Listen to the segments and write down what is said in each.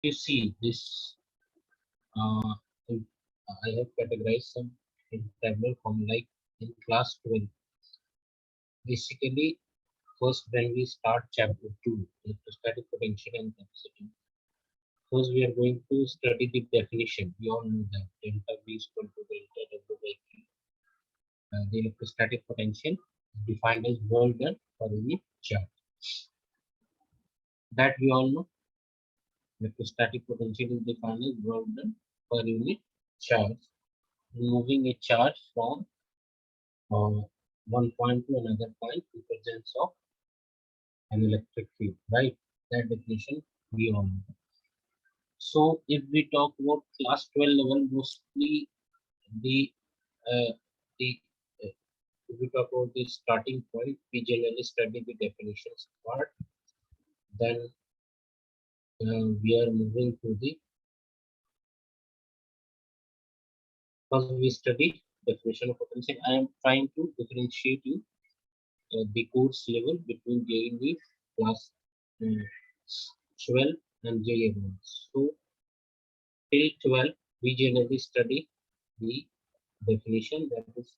you see this, uh, in- I have categorized some in tabular form like in class 12. Basically, first when we start chapter 2, electrostatic potential and capacity. First, we are going to study the definition. We all know that delta V is equal to delta W by Q. The electrostatic potential is defined as work done per unit charge. That we all know. Electrostatic potential is defined as work done per unit charge. Moving a charge from one point to another point in presence of an electric field, right? That definition we all know. So if we talk about class 12 level, mostly the uh, the if we talk about the starting point, we generally study the definitions part. Then we are moving to the first we study definition of potential. I am trying to differentiate you the course level between JEE class uh, 12 and JEE. So till 12, we generally study the definition, that is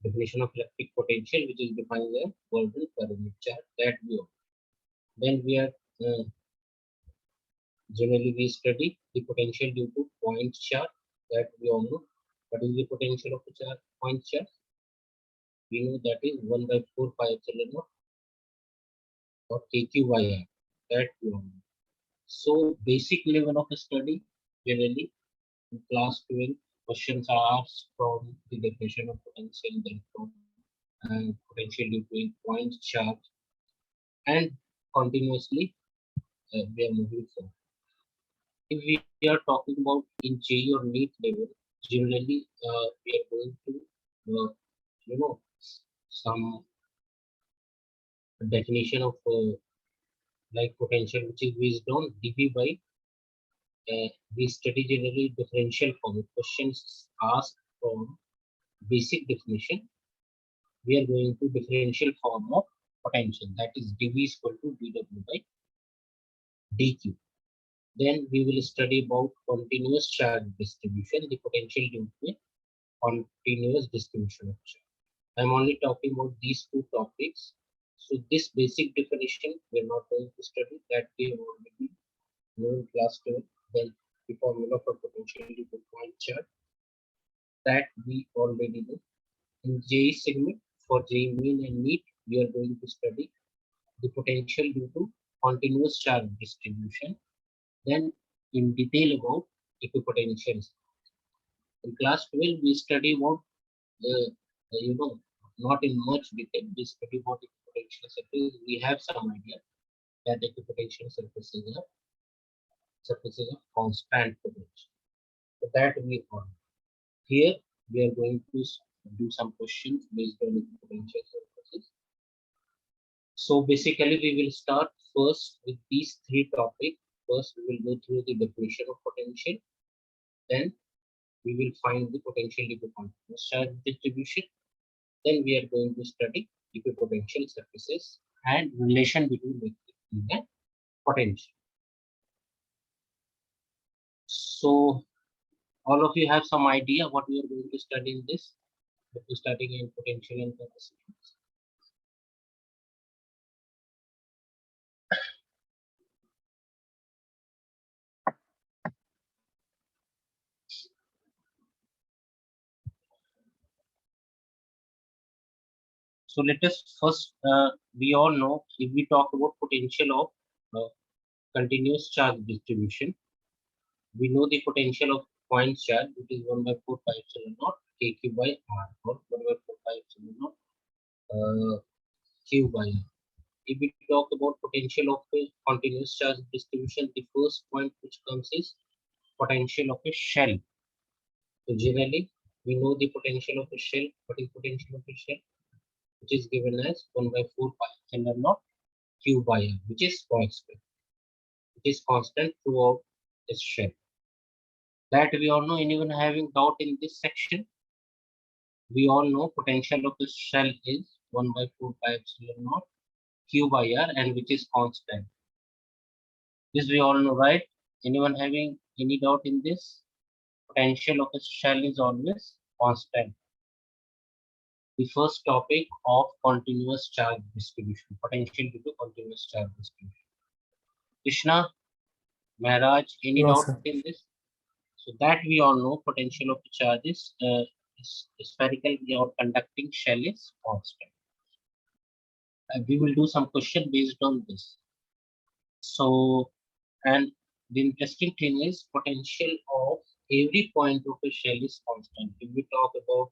definition of electric potential, which is defined as voltage per unit charge, that we know. Then we are generally we study the potential due to point charge, that we all know. What is the potential of a charge point charge? We know that is 1 by 4 pi epsilon naught or kq by r, that we all know. So basic level of study generally in class 12 questions are asked from the definition of potential, then from potential due to point charge, and continuously we are moving forward. If we are talking about in JEE or NEET level, generally we are going to you know some definition of like potential, which is based on dV by we study generally differential form. Questions asked from basic definition, we are going to differential form of potential, that is dV is equal to dW by dQ. Then we will study about continuous charge distribution, the potential due to continuous distribution of charge. I'm only talking about these two topics. So this basic definition we are not going to study, that we have already known class 12. Then the formula for potential due to point charge, that we already know. In JEE segment for JEE Main and NEET, we are going to study the potential due to continuous charge distribution. Then in detail about equipotentials. In class 12, we study about not in much detail. We study about equipotential surface. We have some idea that equipotential surfaces of constant potential. So that we on. Here we are going to do some questions based on equipotential surfaces. So basically, we will start first with these three topics. First, we will go through the definition of potential. Then we will find the potential due to continuous charge distribution. Then we are going to study equipotential surfaces and relation between electric and potential. So all of you have some idea what we are going to study in this, what we are studying in potential and capacity. So let us first, we all know if we talk about potential of continuous charge distribution, we know the potential of point charge, which is 1 by 4 pi epsilon naught kq by r, or 1 by 4 pi epsilon naught q by r. If we talk about potential of a continuous charge distribution, the first point which comes is potential of a shell. So generally, we know the potential of a shell. What is potential of a shell? Which is given as 1 by 4 pi epsilon naught q by r, which is constant. It is constant throughout this shell. That we all know. Anyone having doubt in this section? We all know potential of the shell is 1 by 4 pi epsilon naught q by r, and which is constant. This we all know, right? Anyone having any doubt in this? Potential of a shell is always constant. The first topic of continuous charge distribution, potential due to continuous charge distribution. Krishna, Maharaj, any No, doubt sir. in this? So that we all know, potential of the charge is spherical or conducting shell is constant. We will do some question based on this. So, and the interesting thing is potential of every point of a shell is constant. If we talk about,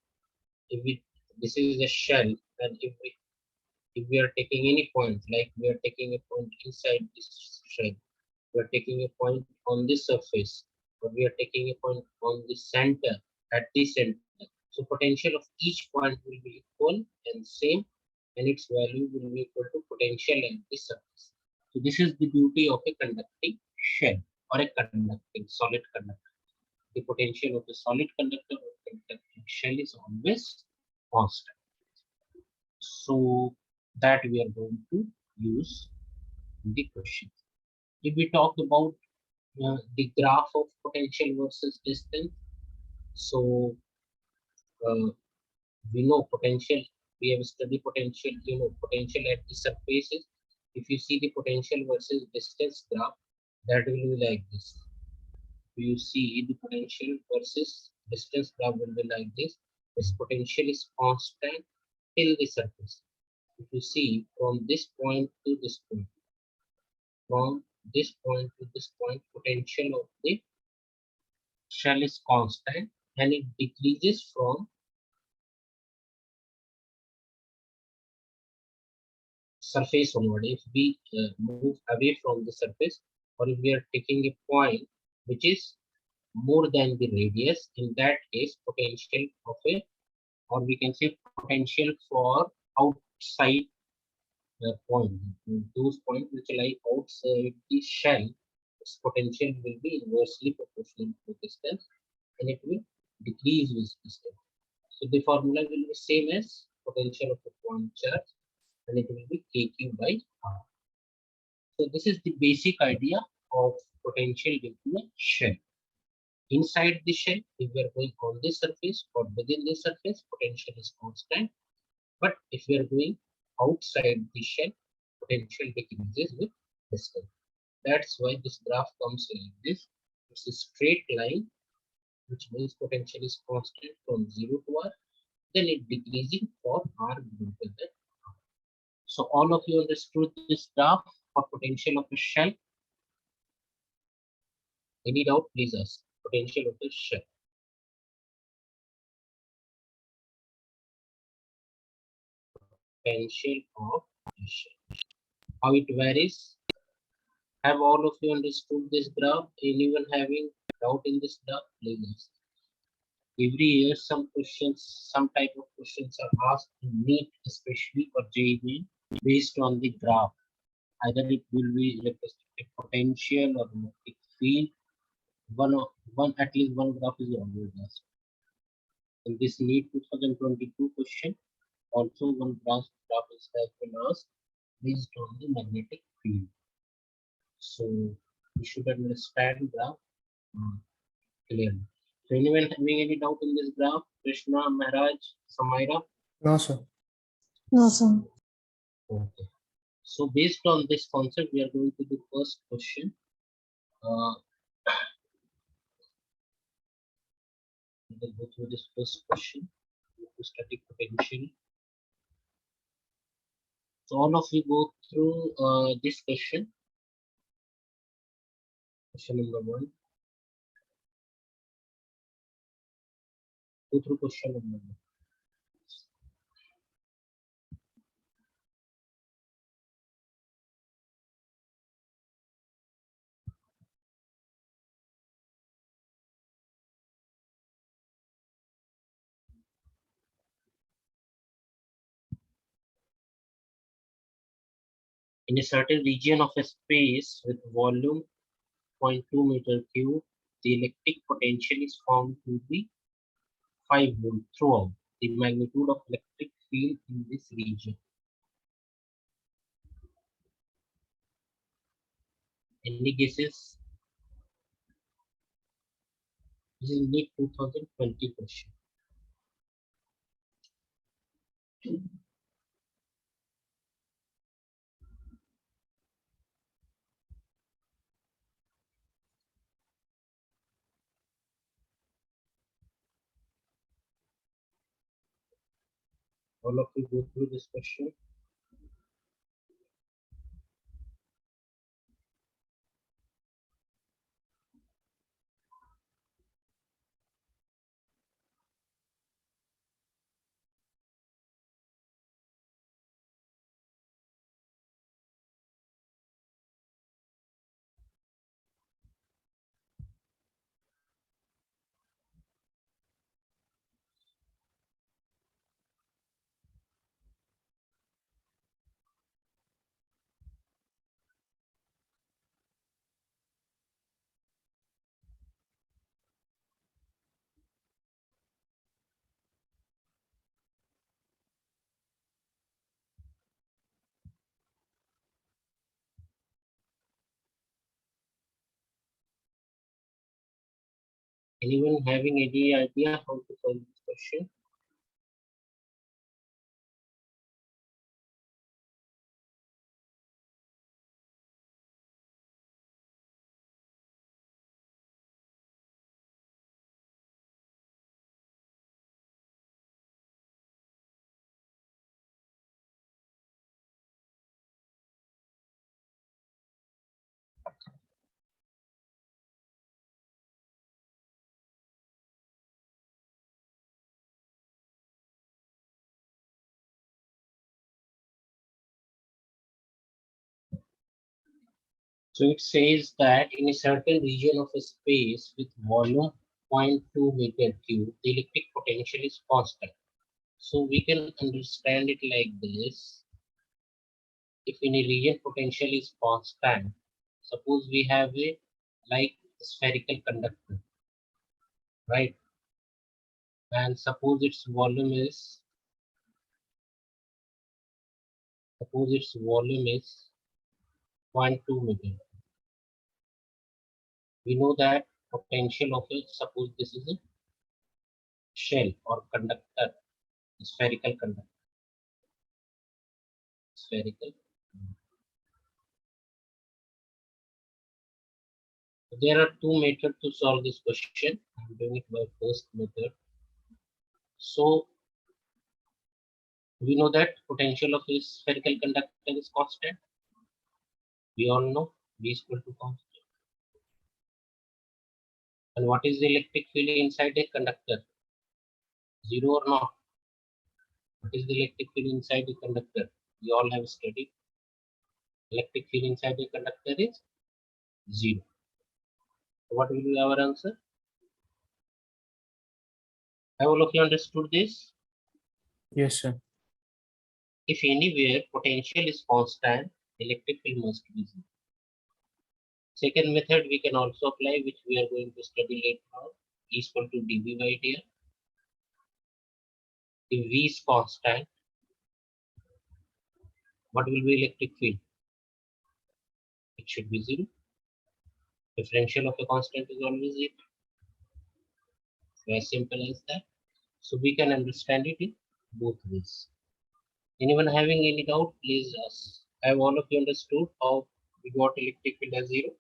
if we, this is a shell, and if we are taking any point, like we are taking a point inside this shell, we are taking a point on this surface, or we are taking a point on the center, at the center. So potential of each point will be equal and same, and its value will be equal to potential at the surface. So this is the beauty of a conducting shell or a conducting solid conductor. The potential of a solid conductor or conducting shell is always constant. So that we are going to use in the question. If we talk about the graph of potential versus distance, so uh, we know potential, we have studied potential, potential at the surfaces. If you see the potential versus distance graph, that will be like this. You see the potential versus distance graph will be like this. This potential is constant till the surface. If you see from this point to this point, from this point to this point, potential of the shell is constant, and it decreases from surface onward. If we move away from the surface, or if we are taking a point which is more than the radius, in that case potential of a, or we can say potential for outside the point, those points which lie outside the shell, its potential will be inversely proportional to distance, and it will decrease with distance. So the formula will be same as potential of a point charge, and it will be kq by r. So this is the basic idea of potential due to a shell. Inside the shell, if we are going on the surface or within the surface, potential is constant. But if we are going outside the shell, potential decreases with distance. That's why this graph comes like this. It's a straight line, which means potential is constant from 0 to r, then it decreasing for r greater than r. So all of you understood this graph for potential of a shell. Any doubt, please ask. Potential of a shell. Potential of a shell. How it varies. Have all of you understood this graph? Anyone having doubt in this graph? Please ask. Every year, some questions, some type of questions are asked in NEET, especially for JEE, based on the graph. Either it will be electrostatic potential or electric field. One at least one graph is always asked. In this NEET 2022 question, also one graph is has been asked based on the magnetic field. So we should understand graph clearly. So anyone having any doubt in this graph? Krishna, Maharaj, Samaira? No, sir. No, sir. Okay. So based on this concept, we are going to the first question. We will go through this first question. Static potential. So all of you go through this question. Question number 1. Go through question number 1. In a certain region of a space with volume 0.2 meter cube, the electric potential is found to be 5 volt throughout. The magnitude of electric field in this region. Any guesses? This is NEET 2020 question. All of you go through this question. Anyone having any idea how to solve this question? So it says that in a certain region of a space with volume 0.2 meter cube, the electric potential is constant. So we can understand it like this. If in a region potential is constant, suppose we have a like spherical conductor, right? And suppose its volume is 0.2 meter. We know that potential of it, suppose this is a shell or conductor, spherical conductor, spherical. There are two methods to solve this question. I'm doing it by first method. So we know that potential of a spherical conductor is constant. We all know V is equal to constant. And what is the electric field inside a conductor? Zero or not? What is the electric field inside a conductor? We all have studied. Electric field inside a conductor is zero. What will be our answer? Have all of you understood this? Yes, sir. If anywhere potential is constant, electric field must be zero. Second method we can also apply, which we are going to study later on, E is equal to dV by dr. If V is constant, what will be electric field? It should be zero. Differential of a constant is always zero. So as simple as that. So we can understand it in both ways. Anyone having any doubt, please ask. Have all of you understood how we got electric field as zero?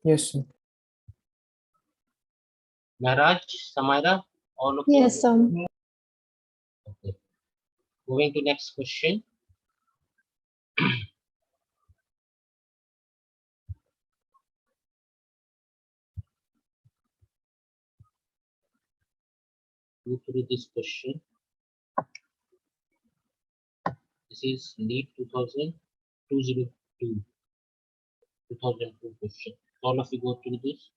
Yes, sir. Maharaj, Samaira, all of Yes, you? Okay. Moving to next question. Go through this question. This is NEET 2002 question. All of you go through this.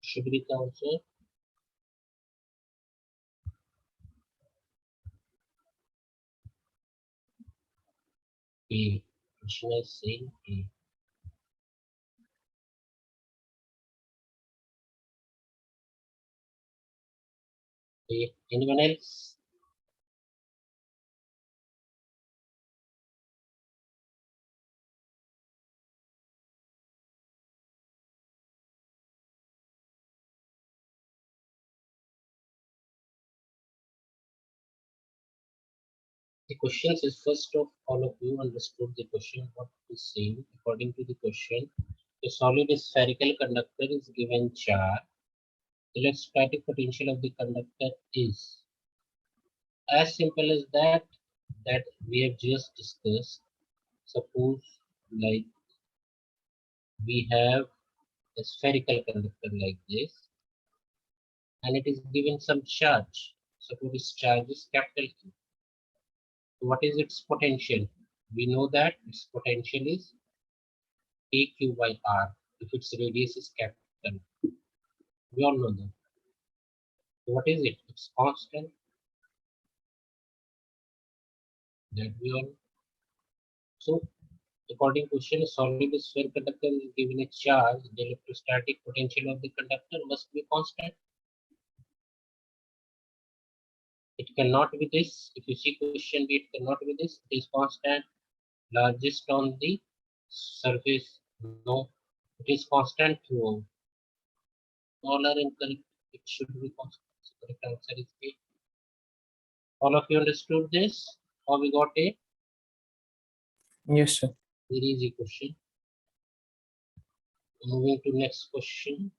should be the answer. A. Krishna is saying A. A. Anyone else? The question is, first of all of you understood the question, what it is saying. According to the question, a solid spherical conductor is given charge. The electrostatic potential of the conductor is as simple as that we have just discussed. Suppose like we have a spherical conductor like this and it is given some charge. Suppose this charge is capital Q. So what is its potential? We know that its potential is AQ by R if its radius is capital. We all know that. So what is it? It's constant. That we all. So according to question, a solid sphere conductor is given a charge. The electrostatic potential of the conductor must be constant. It cannot be this. If you see question B, it cannot be this. It is constant. Largest on the surface. No, it is constant throughout. All are incorrect. It should be constant. So correct answer is A. All of you understood this? How we got A? Yes, sir. Very easy question. Moving to next question.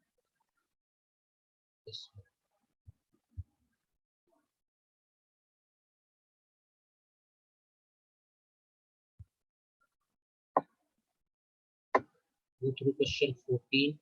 This one. Go through question 14.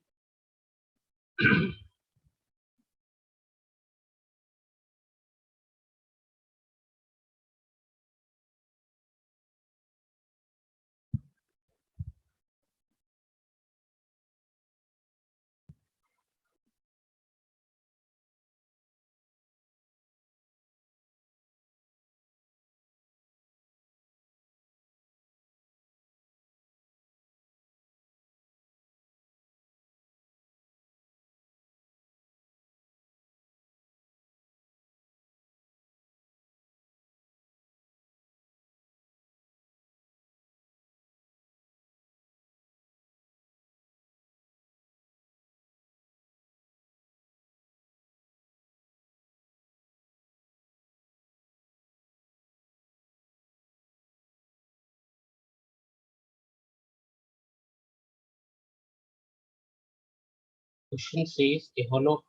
Question says a hollow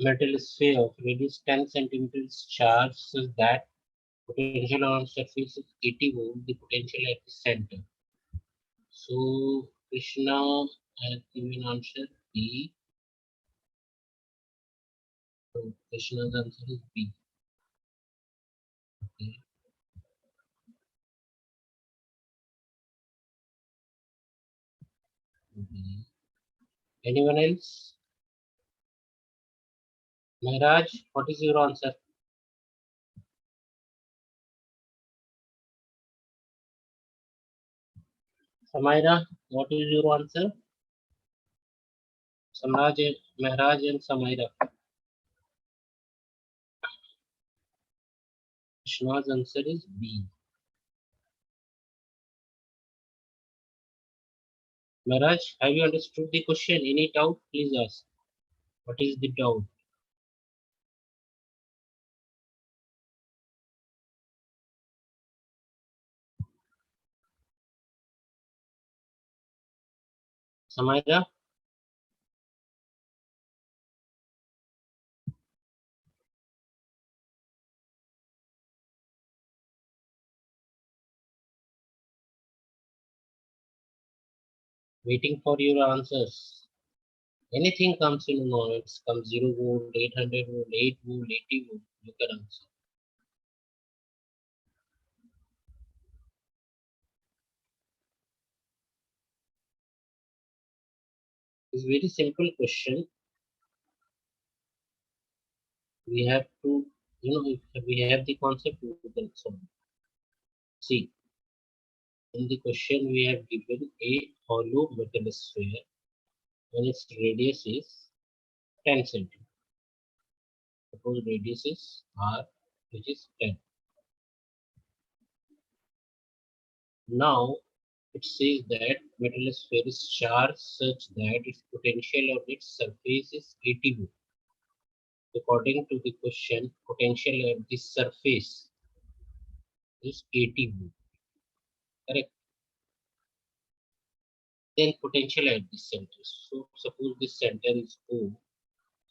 metal sphere of radius 10 centimeters charged such that potential on surface is 80 volt, the potential at the center. So Krishna has given answer B. So Krishna's answer is B. Okay. B. Anyone else? Maharaj, what is your answer? Samaira, what is your answer? Samraj, Maharaj and Samaira. Krishna's answer is B. Maharaj, have you understood the question? Any doubt? Please ask. What is the doubt? Samaira? Waiting for your answers. Anything comes in now, it comes 0 volt, 800 volt, 8 volt, 80 volt. You can answer. It's very simple question. We have to, if we have the concept, we can solve. See, in the question we have given a hollow metal sphere and its radius is 10 centimeters. Suppose radius is r, which is 10. Now it says that metal sphere is charged such that its potential on its surface is 80 volt. According to the question, potential at the surface is 80 volt. Correct. Then potential at the center. So suppose this center is O.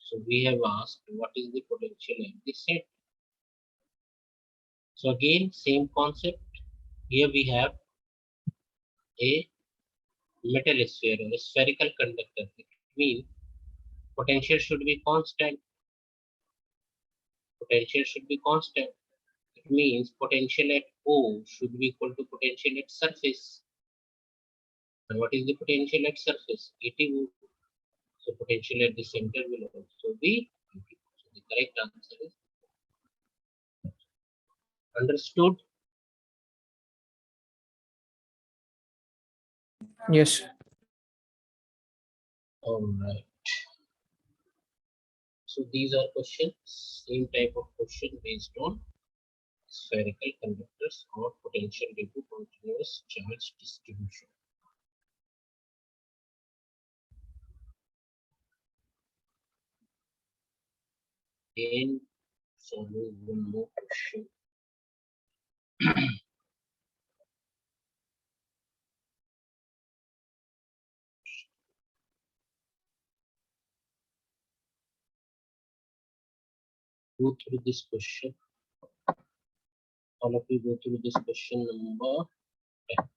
So we have asked what is the potential at the center. So again, same concept. Here we have a metal sphere or a spherical conductor. It means potential should be constant. Potential should be constant. It means potential at O should be equal to potential at surface. And what is the potential at surface? 80 volt. So potential at the center will also be 80. So the correct answer is understood. Yes. All right. So these are questions, same type of question based on spherical conductors or potential due to continuous charge distribution. And solving one more question. Go through this question. All of you go through this question number 10.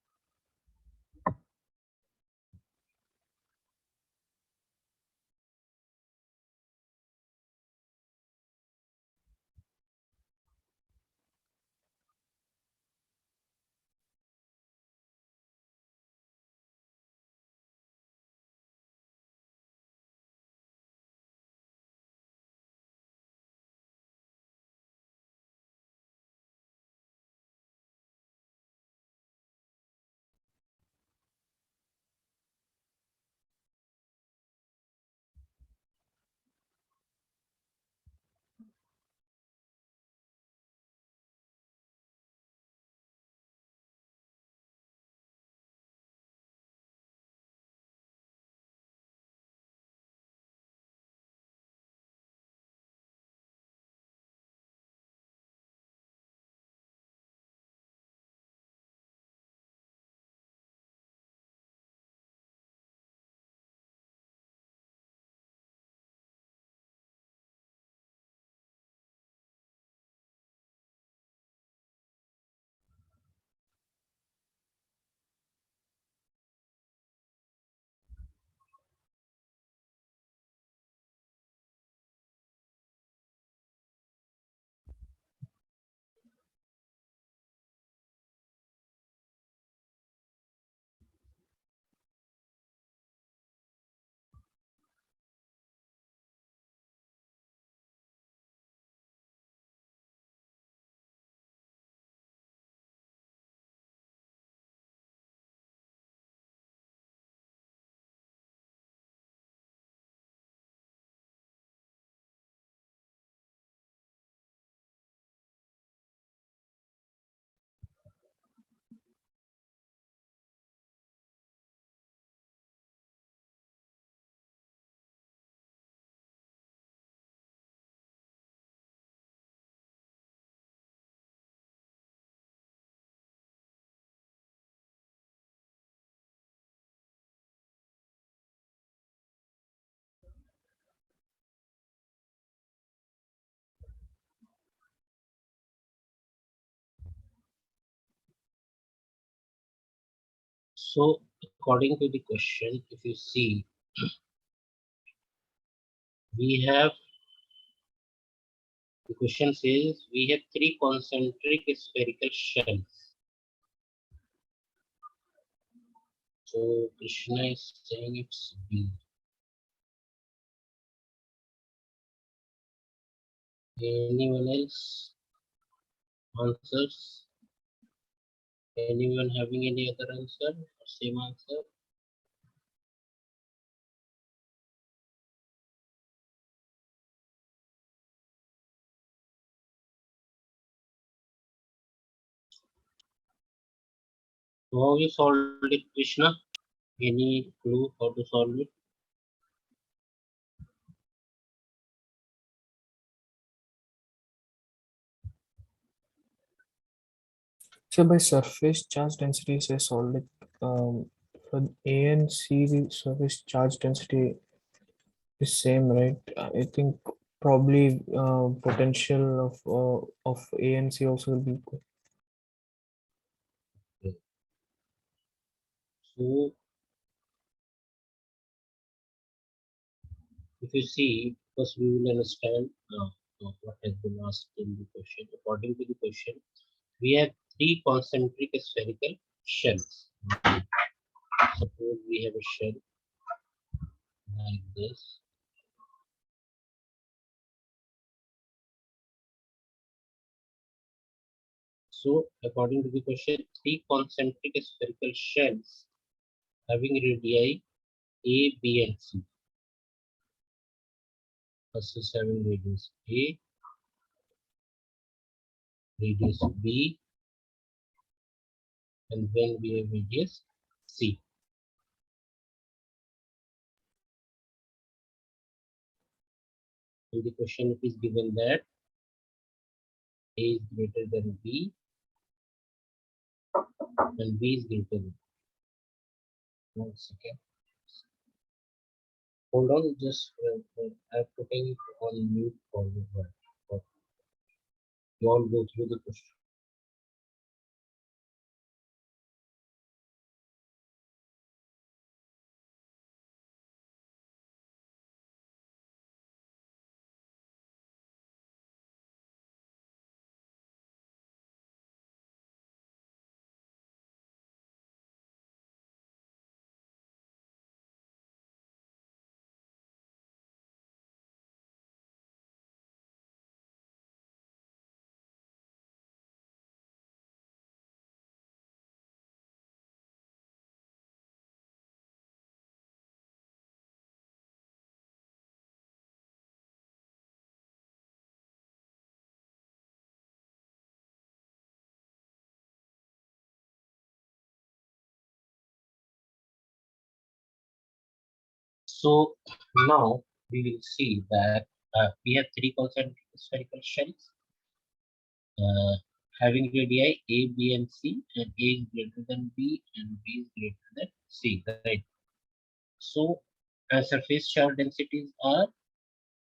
So according to the question, if you see, we have, the question says we have three concentric spherical shells. So Krishna is saying it's B. Anyone else? Answers? Anyone having any other answer or same answer? So how you solved it, Krishna? Any clue how to solve it? So by surface charge density, I solved it. For A and C, the surface charge density is same, right? I think probably potential of A and C also will be equal. Okay. So if you see, first we will understand what has been asked in the question. According to the question, we have three concentric spherical shells. Suppose we have a shell like this. So according to the question, three concentric spherical shells having radii A, B, and C. First is having radius A, radius B, and then we have radius C. In the question, it is given that A is greater than B and B is greater than. 1 second. Hold on, just I'm putting it on mute for the while. You all go through the question. So now we will see that we have three concentric spherical shells uh, having radii A, B, and C, and A is greater than B and B is greater than C, right? So surface charge densities are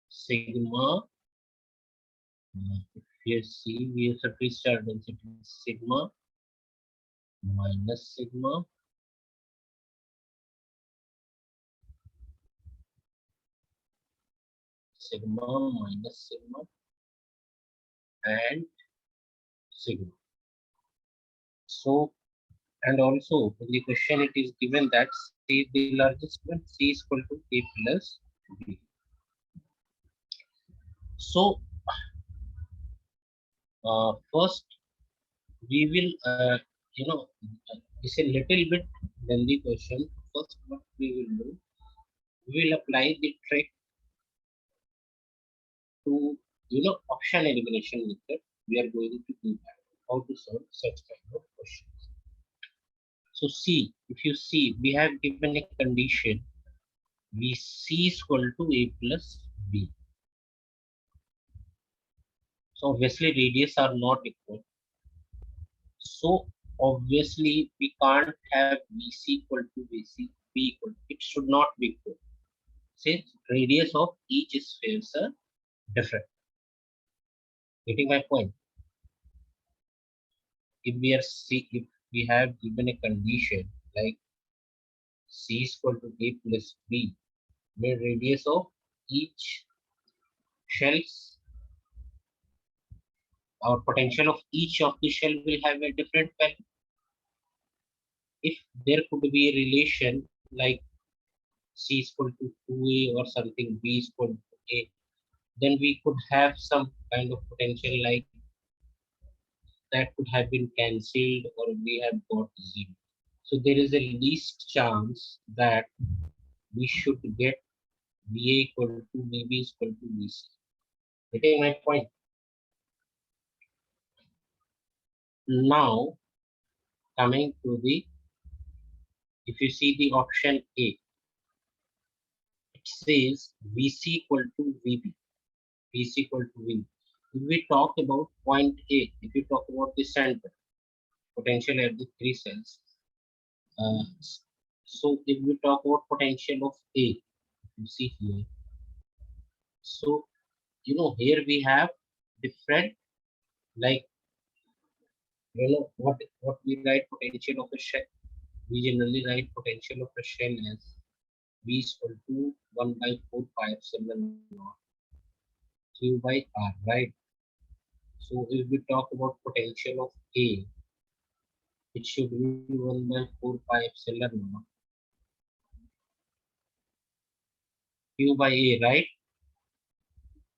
sigma. If you see, we have surface charge density is sigma minus sigma, sigma minus sigma, and sigma. So, and also in the question it is given that C is the largest one, C is equal to A plus B. So, first we will, it's a little bit lengthy question. First, what we will do, we will apply the trick to, option elimination method. We are going to do that. How to solve such kind of questions. So see, if you see, we have given a condition, we C is equal to A plus B. So obviously radius are not equal. So obviously we can't have VC equal to VC, B equal. It should not be equal. Since radius of each spheres are different. Getting my point? If we have given a condition like C is equal to A plus B, where radius of each shells or potential of each of the shell will have a different value. If there could be a relation like C is equal to 2A or something, B is equal to A, then we could have some kind of potential like that could have been cancelled or we have got 0. So there is a least chance that we should get VA equal to VB is equal to VC. Getting my point? Now, coming to the, if you see the option A, it says VC equal to VB, VC equal to VB. If we talk about point A, if you talk about the center, potential at the 3 cells, uh, so if we talk about potential of A, you see here, so here we have different, like what we write potential of a shell. We generally write potential of a shell as V is equal to 1 by 4 pi epsilon naught Q by R, right? So if we talk about potential of A, it should be 1 by 4 pi epsilon naught Q by A, right?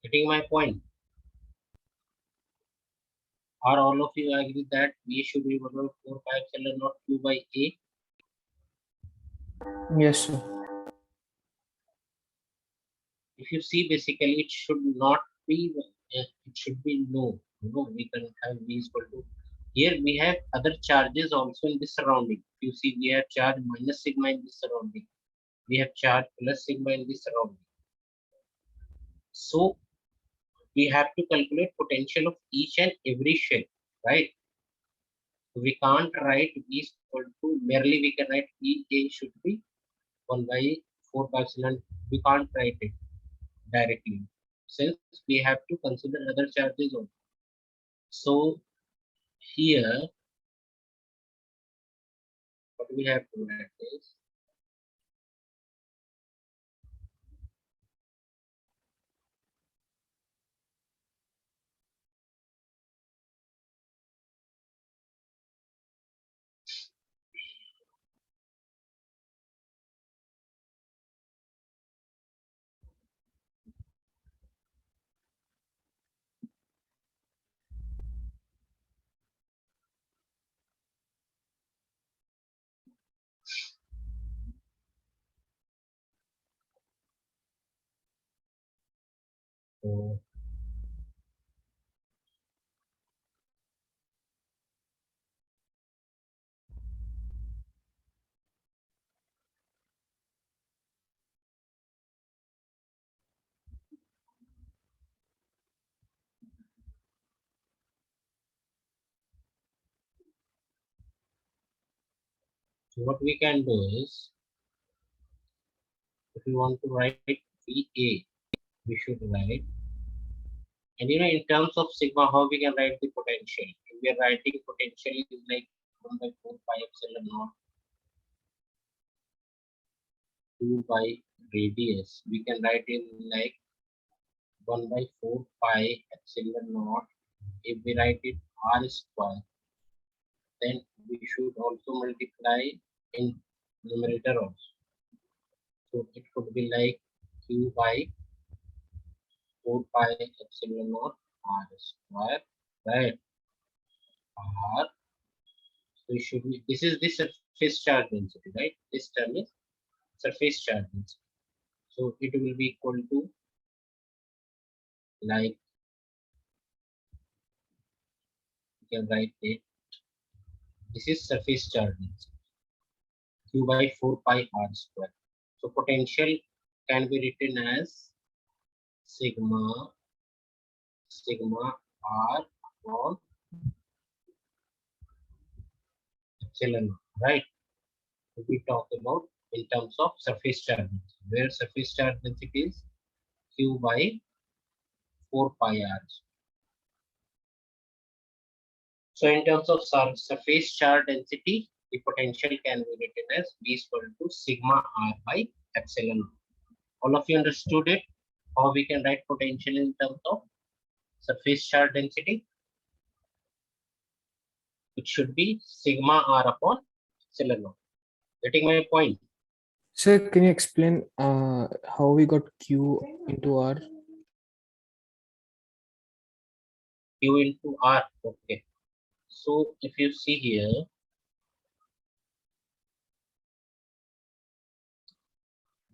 Getting my point? Are all of you agree that V should be 1 by 4 pi epsilon naught Q by A? Yes, sir. If you see, basically it should not be, it should be no. We can have V is equal to, here we have other charges also in the surrounding. You see, we have charge minus sigma in the surrounding. We have charge plus sigma in the surrounding. So we have to calculate potential of each and every shell, right? We can't write V is equal to, merely we can write V A should be 1 by 4 pi epsilon. We can't write it directly, since we have to consider other charges also. So here, what we have to write is, so what we can do is, if we want to write VA, we should write, and in terms of sigma, how we can write the potential? If we are writing potential is like 1 by 4 pi epsilon naught 2 by radius. We can write it like 1 by 4 pi epsilon naught. If we write it R square, then we should also multiply in numerator also. So it could be like Q by 4 pi epsilon naught R square, right? R. So it should be, this is the surface charge density, right? This term is surface charge density. So it will be equal to, like, you can write it. This is surface charge density. Q by 4 pi R square. So potential can be written as sigma R upon epsilon, right? We talk about in terms of surface charge density, where surface charge density is Q by 4 pi R. So in terms of surface charge density, the potential can be written as V is equal to sigma R by epsilon. All of you understood it? How we can write potential in terms of surface charge density? It should be sigma R upon epsilon naught. Getting my point? Sir, can you explain how we got Q into R? Q into R. Okay. So if you see here,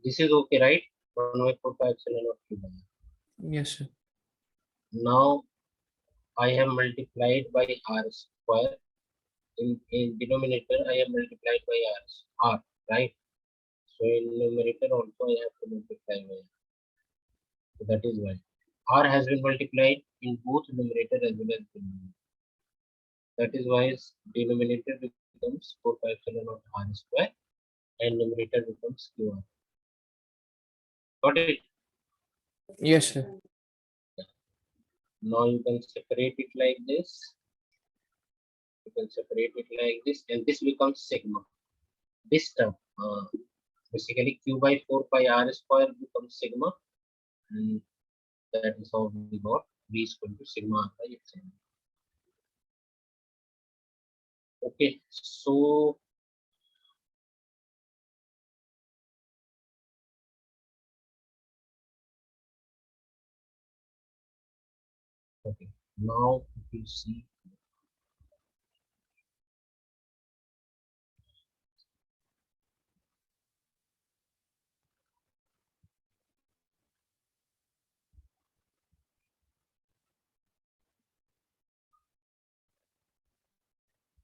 this is okay, right? 1 by 4 pi epsilon naught Q by R. Yes, sir. Now I have multiplied by R square. In denominator, I have multiplied by R, right? So in numerator also I have to multiply by R. So that is why R has been multiplied in both numerator as well as denominator. That is why denominator becomes 4 pi epsilon naught R square and numerator becomes QR. Got it? Yes, sir. Now you can separate it like this. You can separate it like this, and this becomes sigma. This term, basically Q by 4 pi R square becomes sigma, and that is how we got V is equal to sigma R by epsilon. Okay, so okay, now if you see,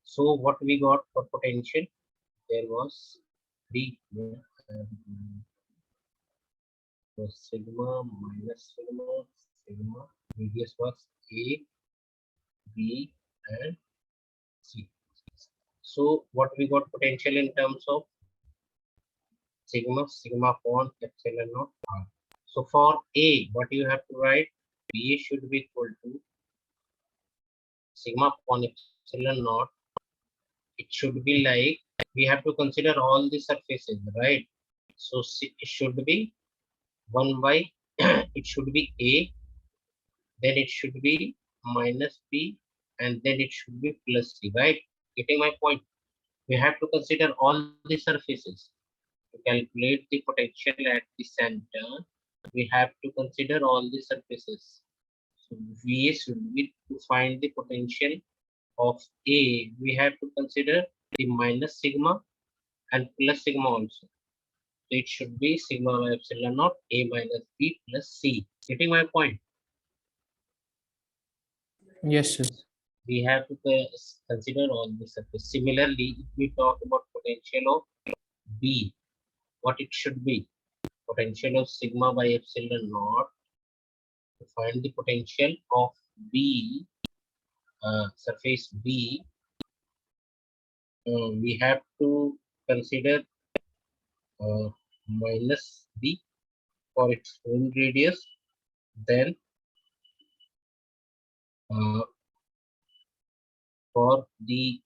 so what we got for potential, there was three, was sigma minus sigma, sigma, radius was A, B, and C. So what we got potential in terms of sigma, sigma upon epsilon naught R. So for A, what you have to write, B should be equal to sigma upon epsilon naught. It should be like, we have to consider all the surfaces, right? So it should be 1 by, it should be A, then it should be minus B, and then it should be plus C, right? Getting my point? We have to consider all the surfaces. To calculate the potential at the center, we have to consider all the surfaces. So V should be, to find the potential of A, we have to consider the minus sigma and plus sigma also. So it should be sigma by epsilon naught A minus B plus C. Getting my point? Yes, sir. We have to consider all the surface. Similarly, if we talk about potential of B, what it should be? Potential of sigma by epsilon naught. To find the potential of B, surface B, we have to consider minus B for its own radius, then uh, for the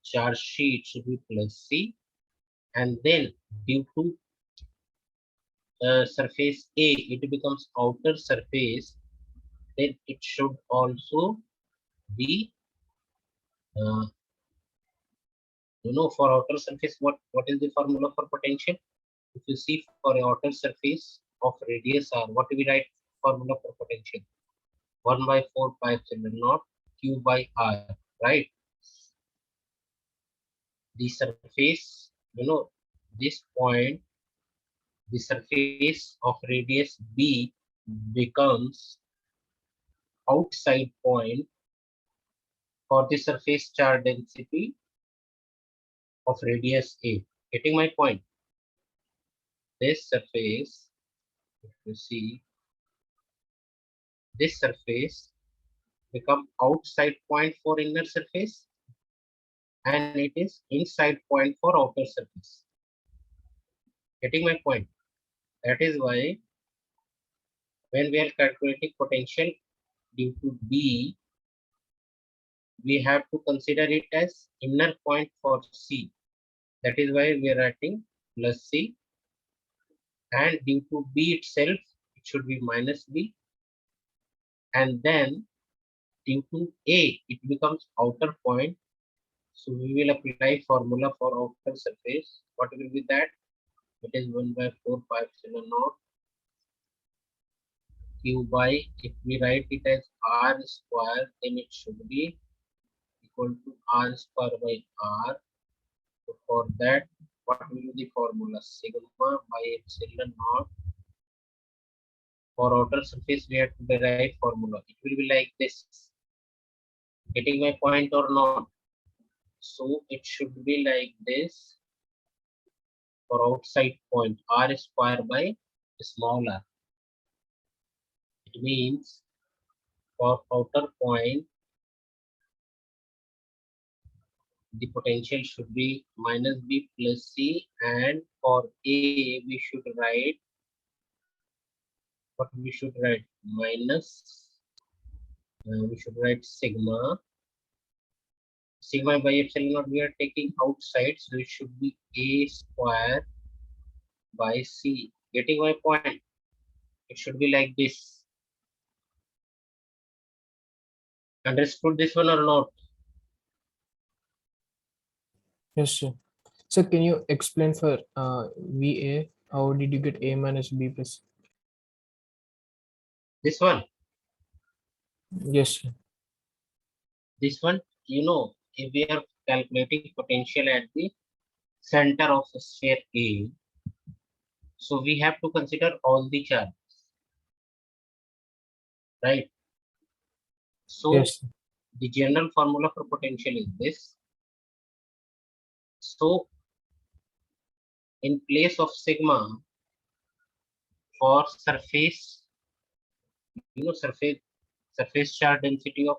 charge sheet should be plus C, and then due to surface A, it becomes outer surface, then it should also be, for outer surface, what is the formula for potential? If you see for a outer surface of radius R, what do we write formula for potential? 1 by 4 pi epsilon naught Q by R, right? The surface, this point, the surface of radius B becomes outside point for the surface charge density of radius A. Getting my point? This surface, if you see, this surface become outside point for inner surface, and it is inside point for outer surface. Getting my point? That is why when we are calculating potential due to B, we have to consider it as inner point for C. That is why we are writing plus C, and due to B itself, it should be minus B, and then due to A, it becomes outer point. So we will apply formula for outer surface. What will be that? It is 1 by 4 pi epsilon naught q by, if we write it as r square, then it should be equal to r square by r. So for that, what will be the formula? Sigma by epsilon naught. For outer surface, we have to derive formula. It will be like this. Getting my point or not? So it should be like this. For outside point, r square by small r. It means for outer point, the potential should be minus b plus c, and for a we should write, what we should write, minus, we should write sigma by epsilon naught we are taking outside, so it should be a square by c. Getting my point? It should be like this. Understood this one or not? Yes, sir. So can you explain for VA? How did you get A minus B plus? This one, Yes, sir. this one, if we are calculating potential at the center of the sphere A, so we have to consider all the charges, right? So Yes, sir. the general formula for potential is this. So in place of sigma, for surface, surface charge density of,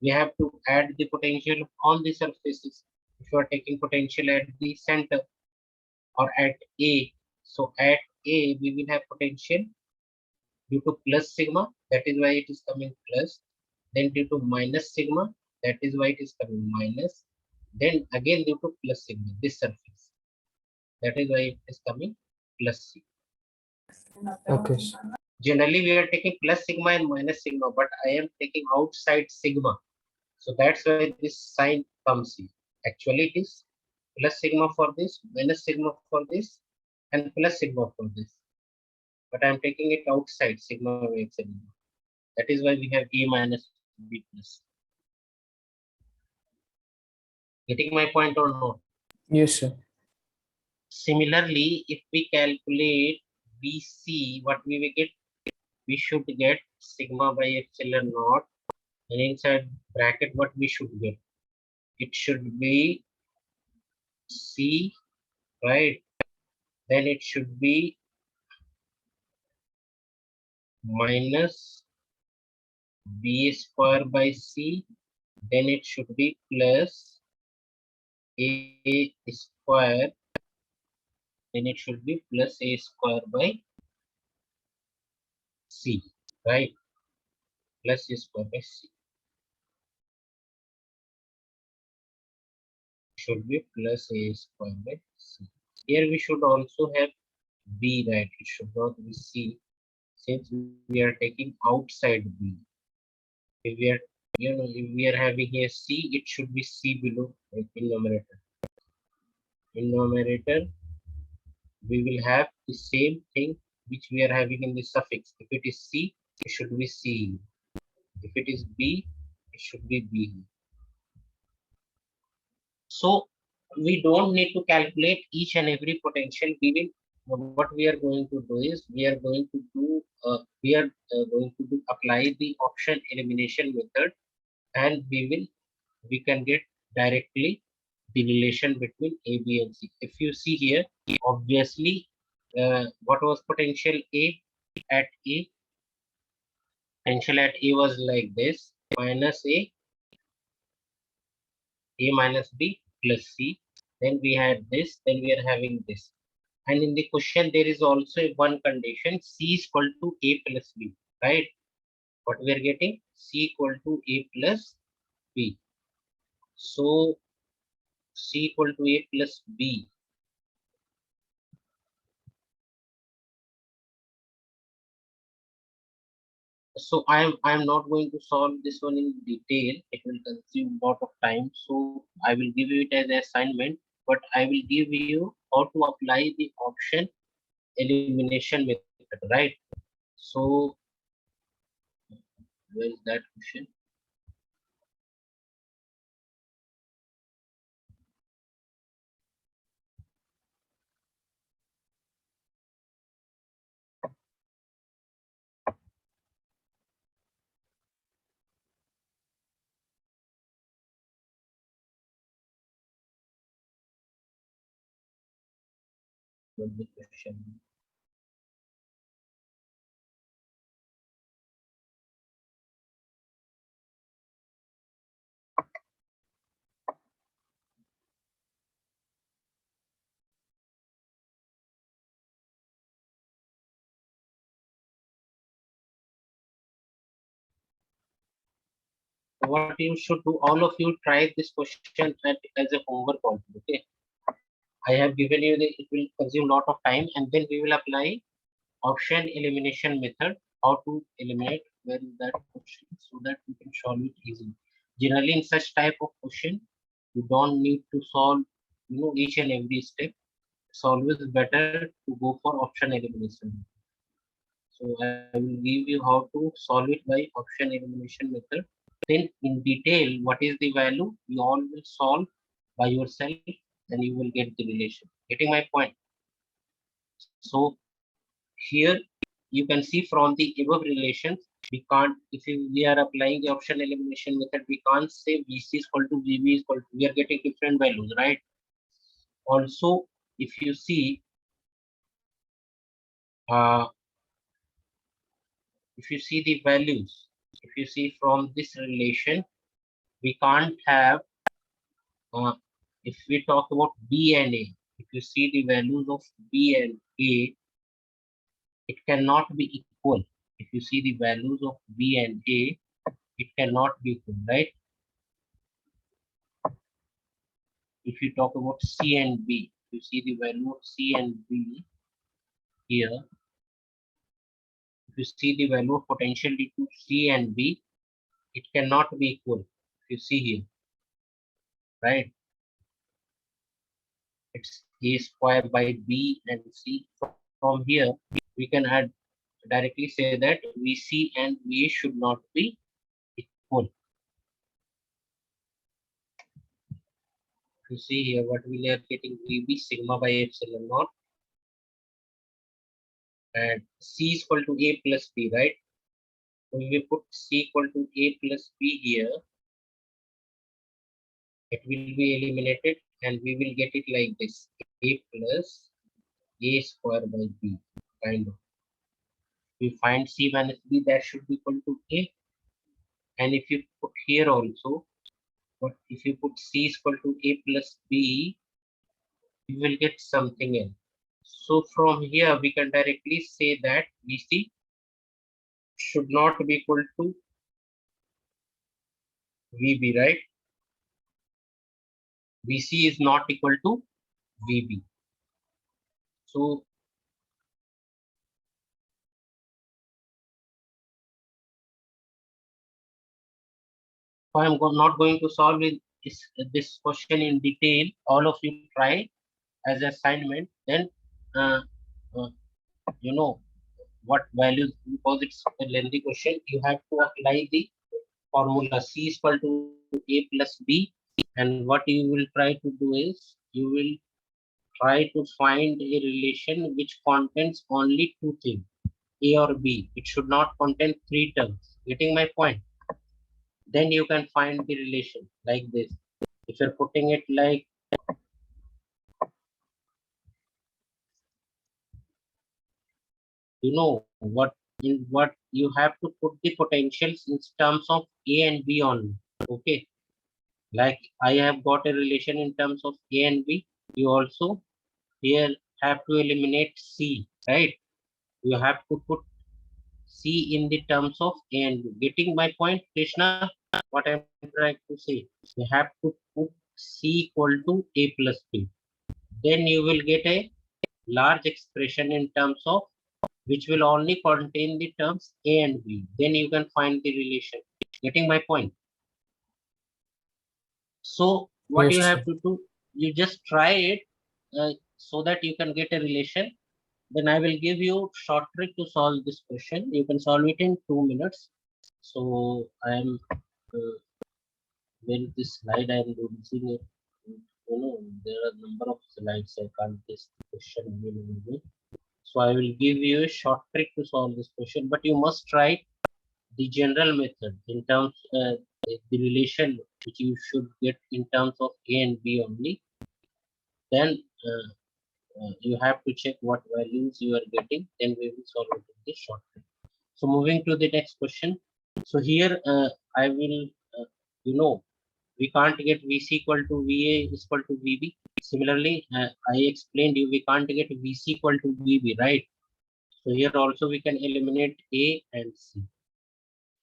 we have to add the potential on the surfaces. If you are taking potential at the center or at A, so at A we will have potential due to plus sigma, that is why it is coming plus. Then due to minus sigma, that is why it is coming minus. Then again due to plus sigma, this surface, that is why it is coming plus C. Okay, sir. Generally we are taking plus sigma and minus sigma, but I am taking outside sigma, so that's why this sign comes here. Actually it is plus sigma for this, minus sigma for this, and plus sigma for this, but I am taking it outside sigma by epsilon. That is why we have A minus B plus. Getting my point or not? Yes, sir. Similarly, if we calculate BC, what we will get? We should get sigma by epsilon naught, and inside bracket what we should get? It should be C, right? Then it should be minus B square by C. Then it should be plus A square. Then it should be plus A square by C, right? Plus A square by C. Should be plus A square by C. Here we should also have B, right? It should not be C, since we are taking outside B. If we are, if we are having here C, it should be C below, like in numerator. In numerator, we will have the same thing which we are having in the suffix. If it is C, it should be C. If it is B, it should be B. So we don't need to calculate each and every potential. We will, what we are going to do is we are going to do apply the option elimination method, and we can get directly the relation between A, B, and C. If you see here, obviously, what was potential A at A? Potential at A was like this: minus A minus B plus C. Then we had this. Then we are having this. And in the question, there is also one condition: C is equal to A plus B, right? What we are getting? C equal to A plus B. So C equal to A plus B. So I'm not going to solve this one in detail. It will consume a lot of time. So I will give you it as an assignment, but I will give you how to apply the option elimination method, right? So Where is that question? What's the question? What you should do, all of you try this question as a homework also. Okay, I have given you the, it will consume lot of time, and then we will apply option elimination method. How to eliminate, where is that question, so that you can solve it easily. Generally, in such type of question, you don't need to solve, each and every step. It's always better to go for option elimination. So I will give you how to solve it by option elimination method. Then in detail, what is the value? You all will solve by yourself, then you will get the relation. Getting my point? So here you can see from the above relations, we can't, if we are applying the option elimination method, we can't say VC is equal to VB is equal to, we are getting different values, right? Also, if you see, uh, if you see the values, if you see from this relation, we can't have, if we talk about B and A, if you see the values of B and A, it cannot be equal. If you see the values of B and A, it cannot be equal, right? If you talk about C and B, you see the value of C and B here. If you see the value of potential due to C and B, it cannot be equal. If you see here, right? It's A square by B and C. From here, we can add directly say that VC and VA should not be equal. You see here what we are getting, VB sigma by epsilon naught, and C is equal to A plus B, right? When we put C equal to A plus B here, it will be eliminated and we will get it like this, A plus A square by B, kind of. We find C minus B, that should be equal to A. And if you put here also, but if you put C is equal to A plus B, you will get something else. So from here, we can directly say that VC should not be equal to VB, right? VC is not equal to VB. So I'm not going to solve this question in detail. All of you try as assignment. Then, uh, uh, you know what values, because it's a lengthy question. You have to apply the formula C is equal to A plus B. And what you will try to do is you will try to find a relation which contains only two things, A or B. It should not contain three terms. Getting my point? Then you can find the relation like this. If you're putting it like, what in what you have to put the potentials in terms of A and B only. Okay. Like I have got a relation in terms of A and B. You also here have to eliminate C, right? You have to put C in the terms of A and B. Getting my point, Krishna? What I'm trying to say. You have to put C equal to A plus B. Then you will get a large expression in terms of which will only contain the terms A and B. Then you can find the relation. Getting my point? So what you Yes, have sir. to do, you just try it so that you can get a relation. Then I will give you short trick to solve this question. You can solve it in 2 minutes. So I am when this slide I am using it. There are a number of slides. I can't test the question anyway. So I will give you a short trick to solve this question, but you must try the general method in terms the relation which you should get in terms of A and B only. Then you have to check what values you are getting. Then we will solve it in this short trick. So moving to the next question. So here I will, you know, we can't get VC equal to VA is equal to VB. Similarly, I explained you we can't get VC equal to VB, right? So here also we can eliminate A and C.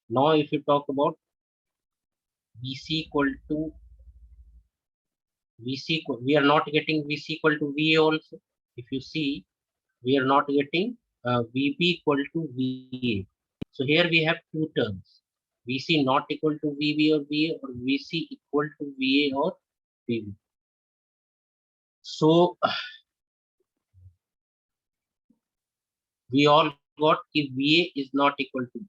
Now if you talk about VC equal to we are not getting VC equal to VA also. If you see, we are not getting VB equal to VA. So here we have two terms. VC not equal to VB or VA, or VC equal to VA or VB. So we all got if VA is not equal to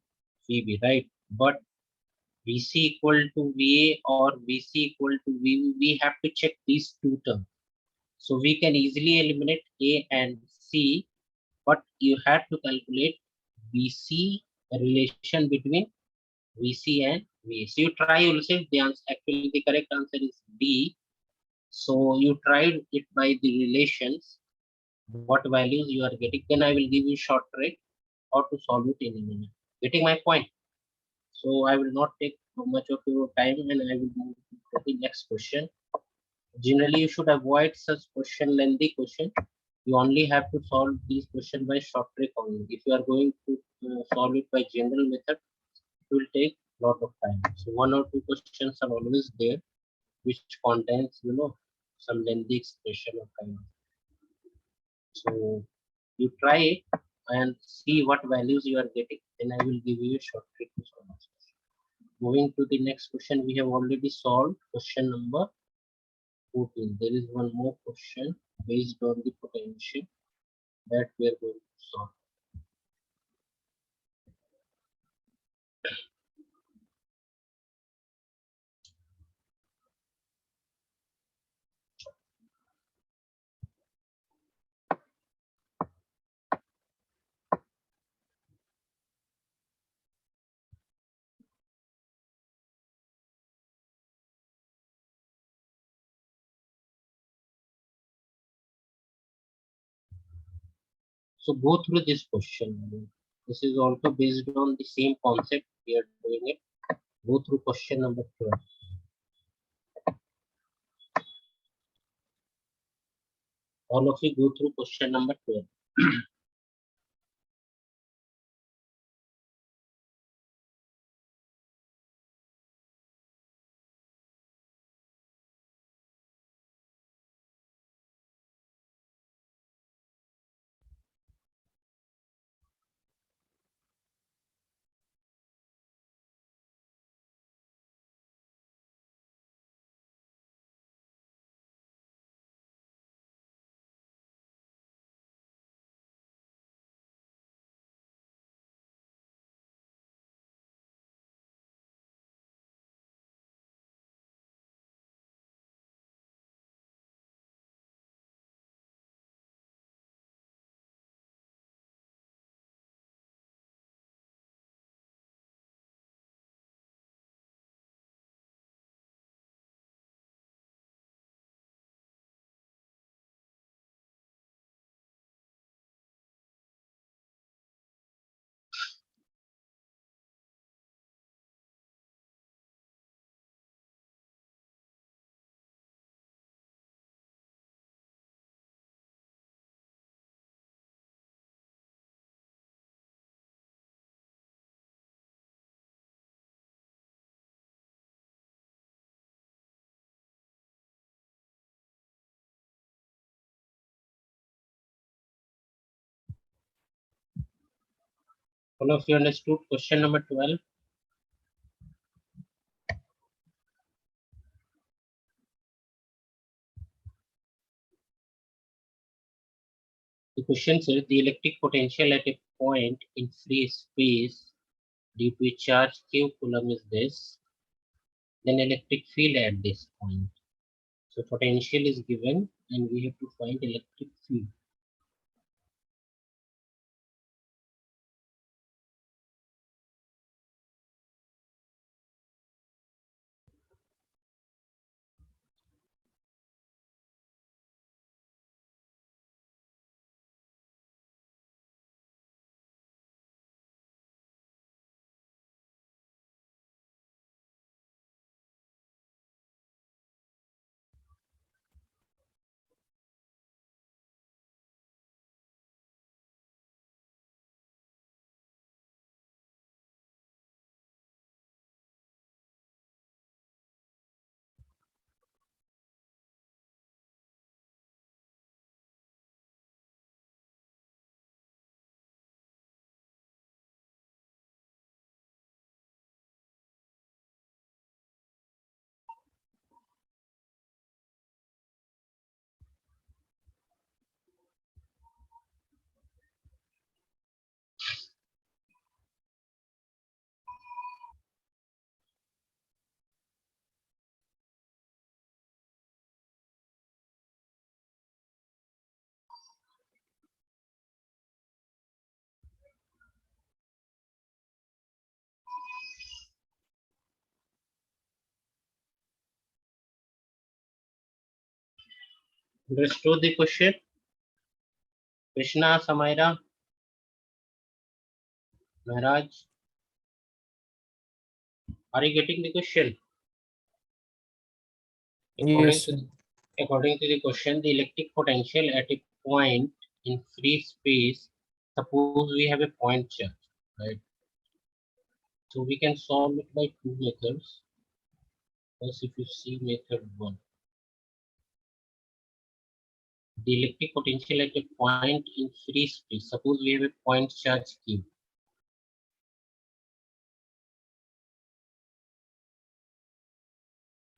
VB, right? But VC equal to VA or VC equal to VB, we have to check these two terms. So we can easily eliminate A and C, but you have to calculate VC relation between VC and VA. So you try yourself. The answer, actually the correct answer is D. So you tried it by the relations, what values you are getting. Then I will give you short trick how to solve it in a minute. Getting my point? So I will not take too much of your time, and I will move to the next question. Generally, you should avoid such lengthy question. You only have to solve these questions by short trick only. If you are going to solve it by general method, it will take a lot of time. So one or two questions are always there, which contains some lengthy expression or kind of. So you try it and see what values you are getting. Then I will give you a short trick to solve this question. Moving to the next question, we have already solved question number 14. There is one more question based on the potential that we are going to solve. So go through this question. This is also based on the same concept we are doing it. Go through question number 12. All of you go through question number 12. All of you understood question number 12. The question says the electric potential at a point in free space due to a charge q coulomb is this, then electric field at this point. So potential is given and we have to find electric field. Understood the question? Krishna, Samaira, Maharaj, are you getting the question? According Yes. to according to the question, the electric potential at a point in free space, suppose we have a point charge, right? So we can solve it by two methods. First, if you see method one, the electric potential at a point in free space, suppose we have a point charge Q.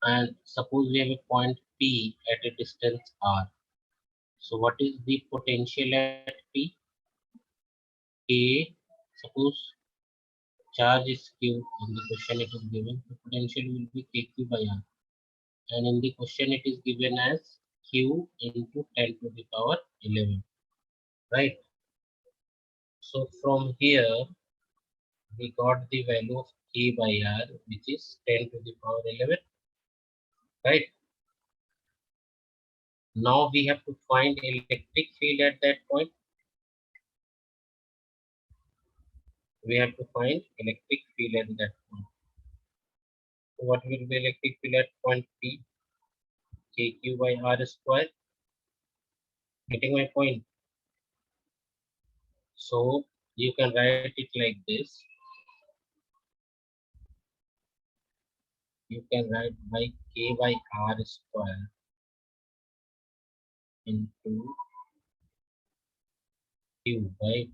And suppose we have a point P at a distance R. So what is the potential at P? K, suppose charge is Q, in the question it is given, the potential will be KQ by R. And in the question it is given as Q into 10 to the power 11, right? So from here, we got the value of K by R, which is 10 to the power 11, right? Now we have to find electric field at that point. We have to find electric field at that point. So what will be electric field at point P? KQ by R square. Getting my point? So you can write it like this. You can write by K by R square into Q, right?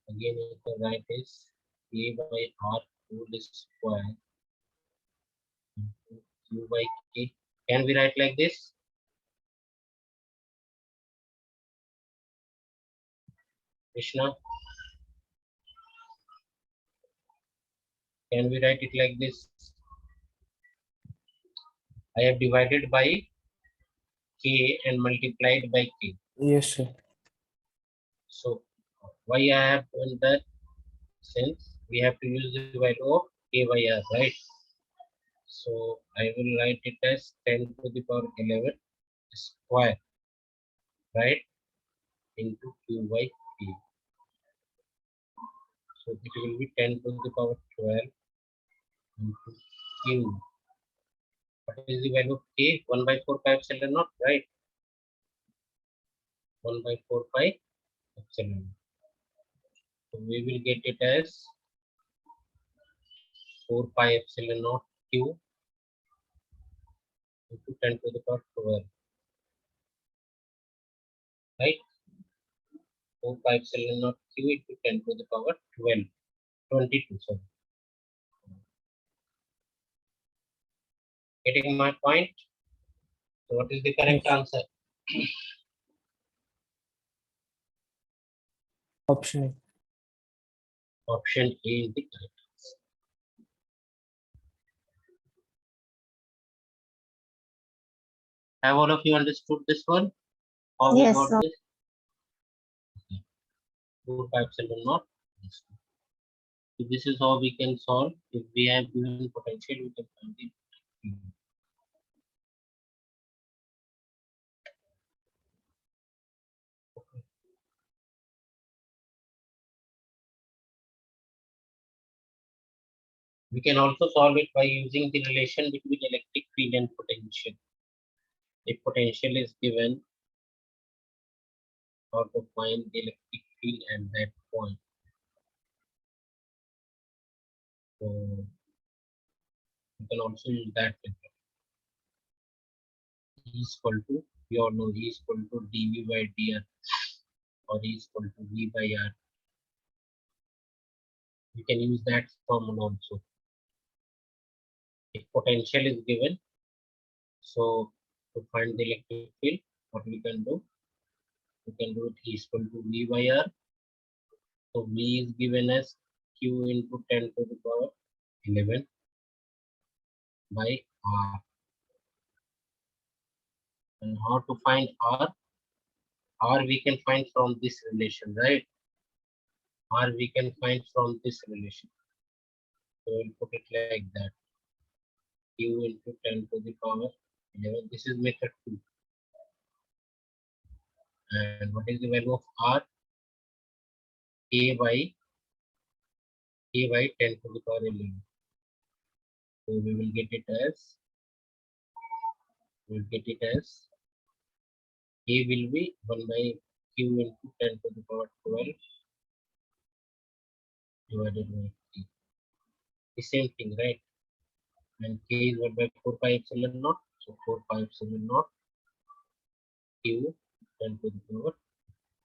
Again, you can write is K by R whole square into Q by K. Can we write like this? Krishna, can we write it like this? I have divided by K and multiplied by K. Yes, sir. So why I have done that? Since we have to use the value of K by R, right? So I will write it as 10 to the power 11 square, right? Into Q by K. So it will be 10 to the power 12 into Q. What is the value of K? 1 by 4 pi epsilon naught, right? 1 by 4 pi epsilon. So we will get it as 4 pi epsilon naught Q into 10 to the power 12, right? 4 pi epsilon naught Q into 10 to the power 12, 22. So getting my point? So what is the correct Yes. answer? Option A. Option A is the correct answer. Have all of you understood this one? How we Yes, got sir. this? 4 by epsilon naught. This one. So this is how we can solve. If we have given potential, we can find the field. We can also solve it by using the relation between electric field and potential. If potential is given, how to find the electric field at that point. So you can also use that method. E is equal to, we all know E is equal to dV by dr or E is equal to V by R. We can use that formula also. If potential is given, so to find the electric field, what we can do? We can do it E is equal to V by R. So V is given as Q into 10 to the power 11 by R. And how to find R? R we can find from this relation, right? R we can find from this relation. So we'll put it like that. Q into 10 to the power 11. This is method 2. And what is the value of R? K by 10 to the power 11. So we will get it as, A will be 1 by Q into 10 to the power 12 divided by T. The same thing, right? And K is 1 by 4 pi epsilon naught. So 4 pi epsilon naught Q 10 to the power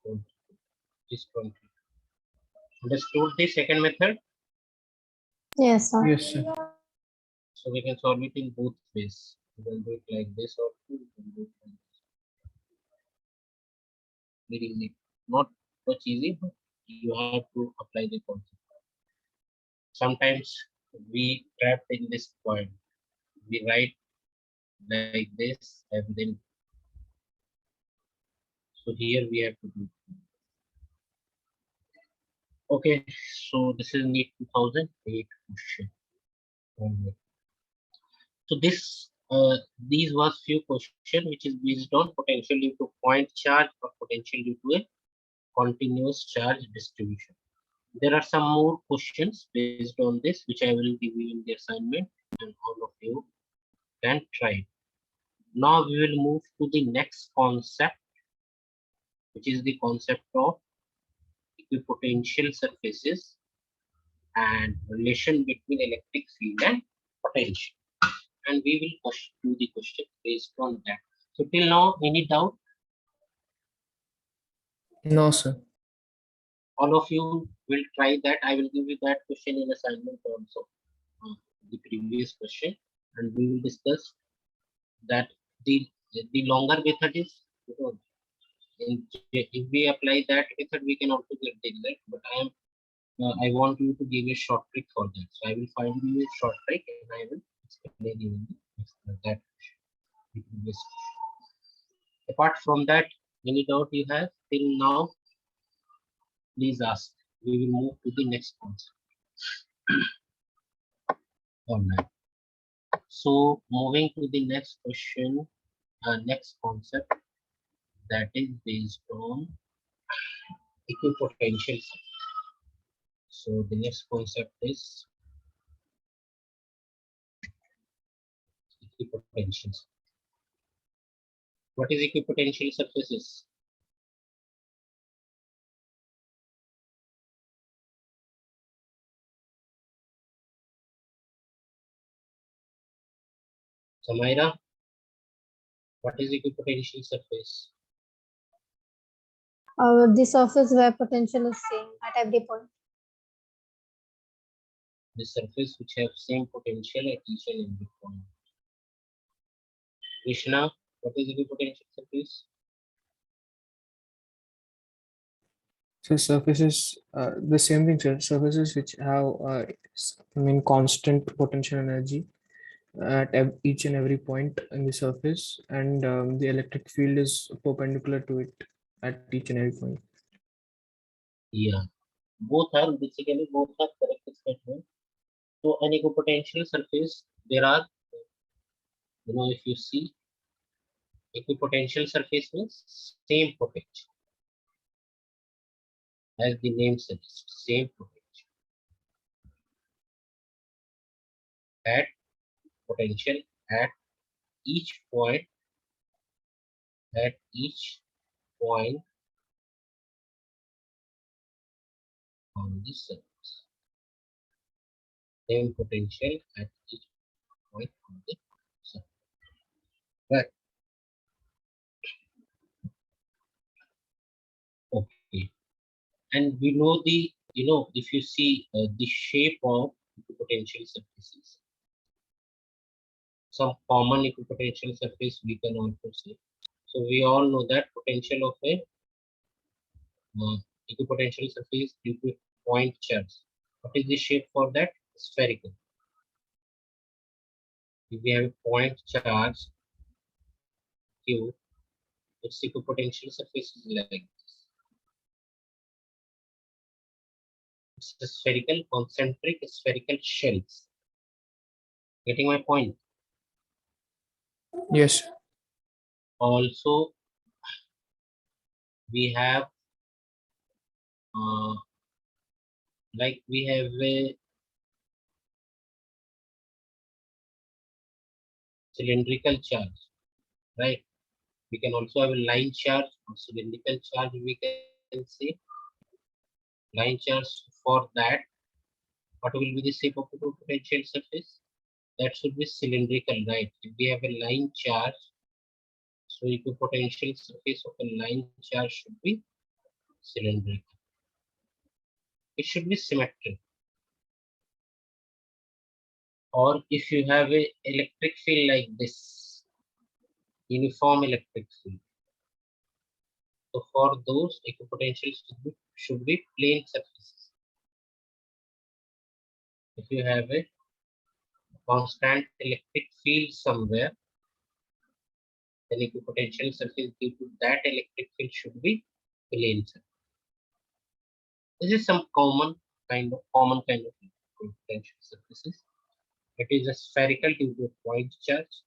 20 is 20. Understood the second method? Yes, sir. Yes, sir. So we can solve it in both ways. We can do it like this or we can do it like this. Very easy. Not much easy, but you have to apply the concept. Sometimes we trapped in this point. We write like this and then so here we have to do. Okay, so this is NEET 2008 question. Only. So these was few question which is based on potential due to point charge or potential due to a continuous charge distribution. There are some more questions based on this which I will give you in the assignment and all of you can try it. Now we will move to the next concept, which is the concept of equipotential surfaces and relation between electric field and potential. And we will do the question based on that. So till now, any doubt? No, sir. All of you will try that. I will give you that question in assignment also, the previous question, and we will discuss that the longer method is, you know, if we apply that method, we can also get the result. But I want you to give a short trick for that. So I will find you a short trick and I will explain you that. Apart from that, any doubt you have till now, please ask. We will move to the next concept. All right. So moving to the next question, next concept that is based on equipotential. So the next concept is equipotential. What is equipotential surfaces? Samaira, what is equipotential surface? The surface where potential is same at every point. The surface which have same potential at each and every point. Krishna, what is equipotential surface? So surfaces, the same thing, sir. Surfaces which have, constant potential energy at each and every point in the surface, and the electric field is perpendicular to it at each and every point. Yeah, both are correct statements. So an equipotential surface, there are, if you see, equipotential surface means same potential, as the name suggests, same potential at potential at each point, at each point on the surface. Same potential at each point on the surface. Right. Okay. And we know if you see the shape of equipotential surfaces, some common equipotential surface we can also see. So we all know that potential of a equipotential surface due to point charge. What is the shape for that? Spherical. If we have a point charge Q, its equipotential surface is like this. It's a spherical, concentric spherical shells. Getting my point? Yes. Also, we have we have a cylindrical charge, right? We can also have a line charge or cylindrical charge. We can say line charge. For that, what will be the shape of the potential surface? That should be cylindrical, right? If we have a line charge, so equipotential surface of a line charge should be cylindrical. It should be symmetric. Or if you have a electric field like this, uniform electric field. So for those, equipotentials should be plane surfaces. If you have a constant electric field somewhere, then equipotential surface due to that electric field should be plane surface. This is some common kind of equipotential surfaces. It is a spherical due to a point charge.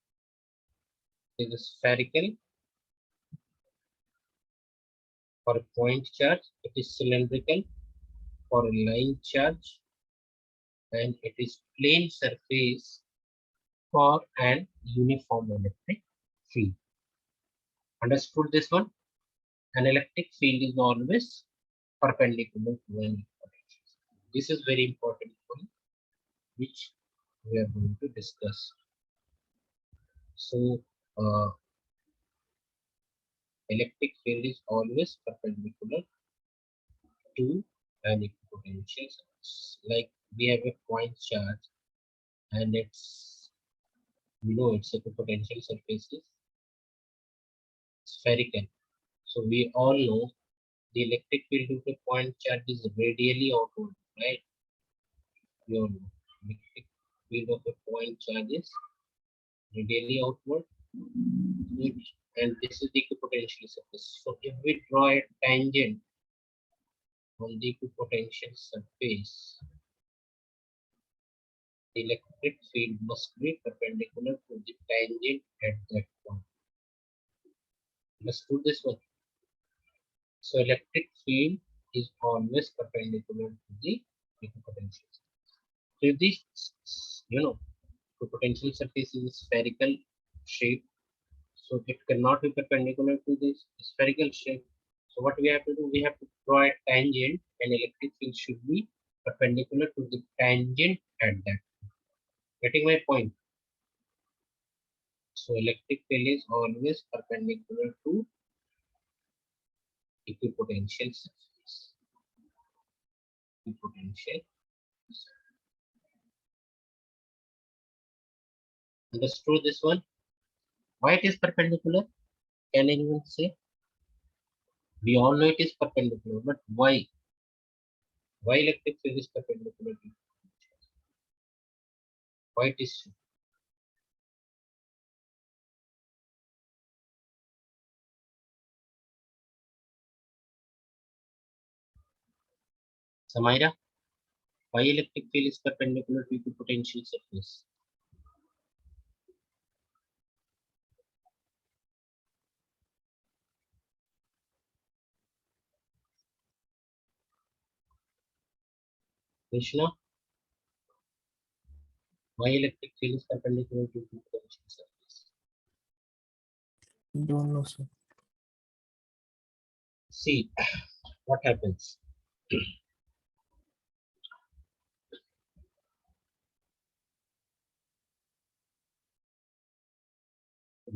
It is a spherical for a point charge. It is cylindrical for a line charge, and it is plane surface for an uniform electric field. Understood this one? An electric field is always perpendicular to an potential. This is very important point which we are going to discuss. So electric field is always perpendicular to an equipotential surface. Like we have a point charge and it's its equipotential surface is spherical. So we all know the electric field due to point charge is radially outward, right? We all know electric field of a point charge is radially outward, and this is the equipotential surface. So if we draw a tangent on the equipotential surface, the electric field must be perpendicular to the tangent at that point. Let's do this one. So electric field is always perpendicular to the equipotential. So if this, equipotential surface is spherical shape, so it cannot be perpendicular to this spherical shape. So what we have to do, we have to draw a tangent, and electric field should be perpendicular to the tangent at that. Getting my point? So electric field is always perpendicular to equipotential surface. Equipotential. Understood this one? Why it is perpendicular? Can anyone say? We all know it is perpendicular, but why? Why electric field is perpendicular to potential? Why it is so? Samaira, why electric field is perpendicular to equipotential surface? Krishna, why electric field is perpendicular to equipotential surface? Don't know, sir. See, what happens?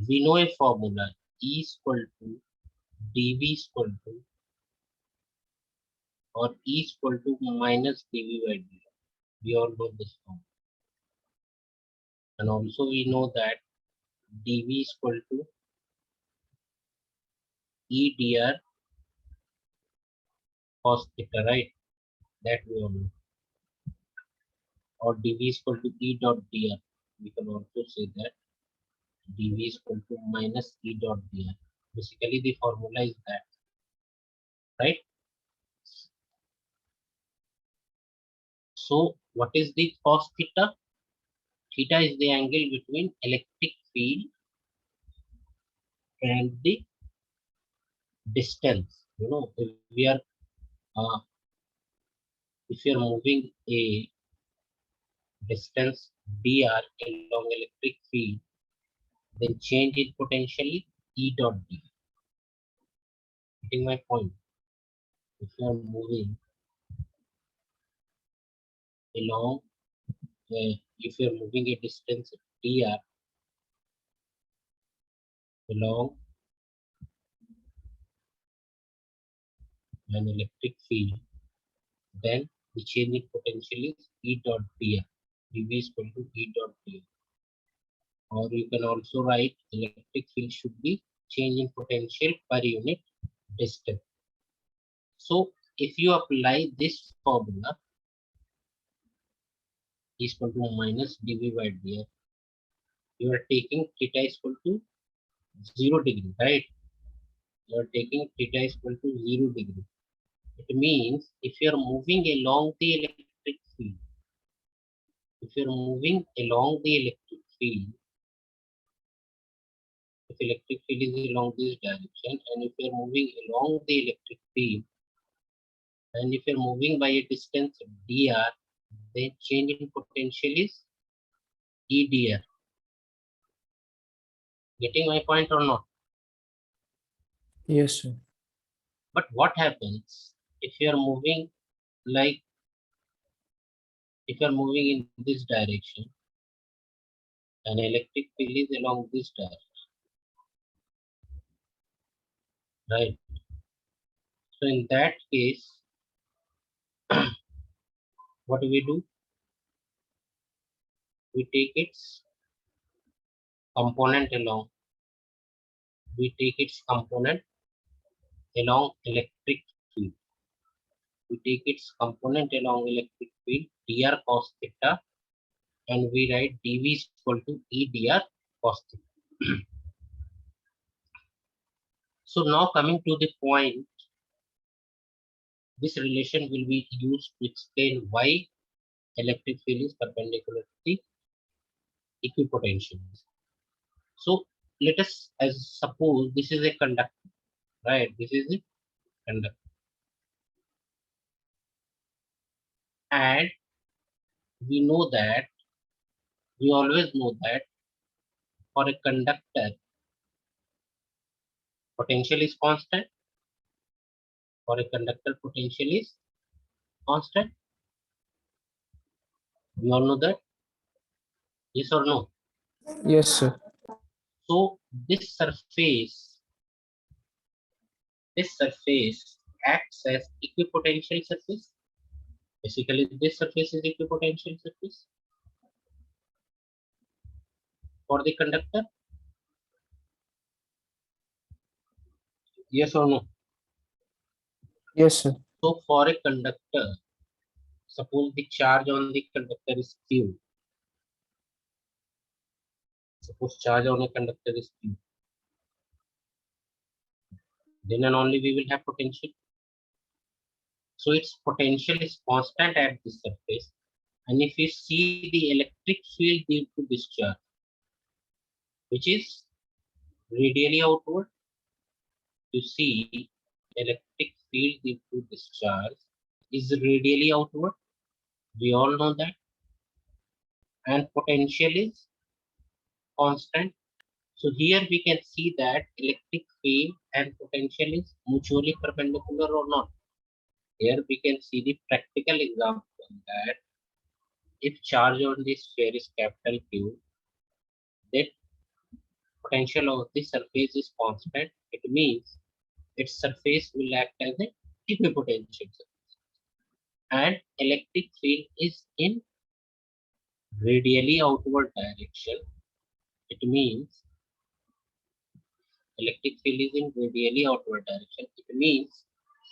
We know a formula, E is equal to dV is equal to, or E is equal to minus dV by dt. We all know this formula. And also we know that dV is equal to E dr cos theta, right? That we all know. Or dV is equal to E dot dr. We can also say that dV is equal to minus E dot dr. Basically the formula is that, right? So what is the cos theta? Theta is the angle between electric field and the distance. You know, if we are uh, if you are moving a distance dr along electric field, then change in potential is E dot d. Getting my point? If you are moving along, if you are moving a distance dr along an electric field, then the change in potential is E dot dr. dV is equal to E dot dr. Or you can also write electric field should be change in potential per unit distance. So if you apply this formula is equal to minus dV by dr, you are taking theta is equal to 0 degree, right? You are taking theta is equal to 0 degree. It means if you are moving along the electric field, if you are moving along the electric field, if electric field is along this direction, and if you are moving along the electric field, and if you are moving by a distance dr, then change in potential is E dr. Getting my point or not? Yes, sir. But what happens if you are moving like if you are moving in this direction and electric field is along this direction, right? So in that case, what do? We take its component along. We take its component along electric field. We take its component along electric field dr cos theta, and we write dV is equal to E dr cos theta. So now coming to the point, this relation will be used to explain why electric field is perpendicular to the equipotential. So let us as suppose this is a conductor, right? This is a conductor, and we know that we always know that for a conductor potential is constant. For a conductor potential is constant. We all know that. Yes or no? Yes, sir. So this surface acts as equipotential surface. Basically, this surface is equipotential surface for the conductor. Yes or no? Yes, sir. So for a conductor, Suppose the charge on the conductor is Q. Suppose charge on a conductor is Q. Then and only we will have potential. So its potential is constant at the surface. And if you see the electric field due to this charge, which is radially outward, you see electric field due to this charge is radially outward. We all know that. And potential is constant. So here we can see that electric field and potential is mutually perpendicular or not. Here we can see the practical example that if charge on this sphere is capital Q, that potential of the surface is constant. It means its surface will act as a equipotential surface. And electric field is in radially outward direction. It means electric field is in radially outward direction. It means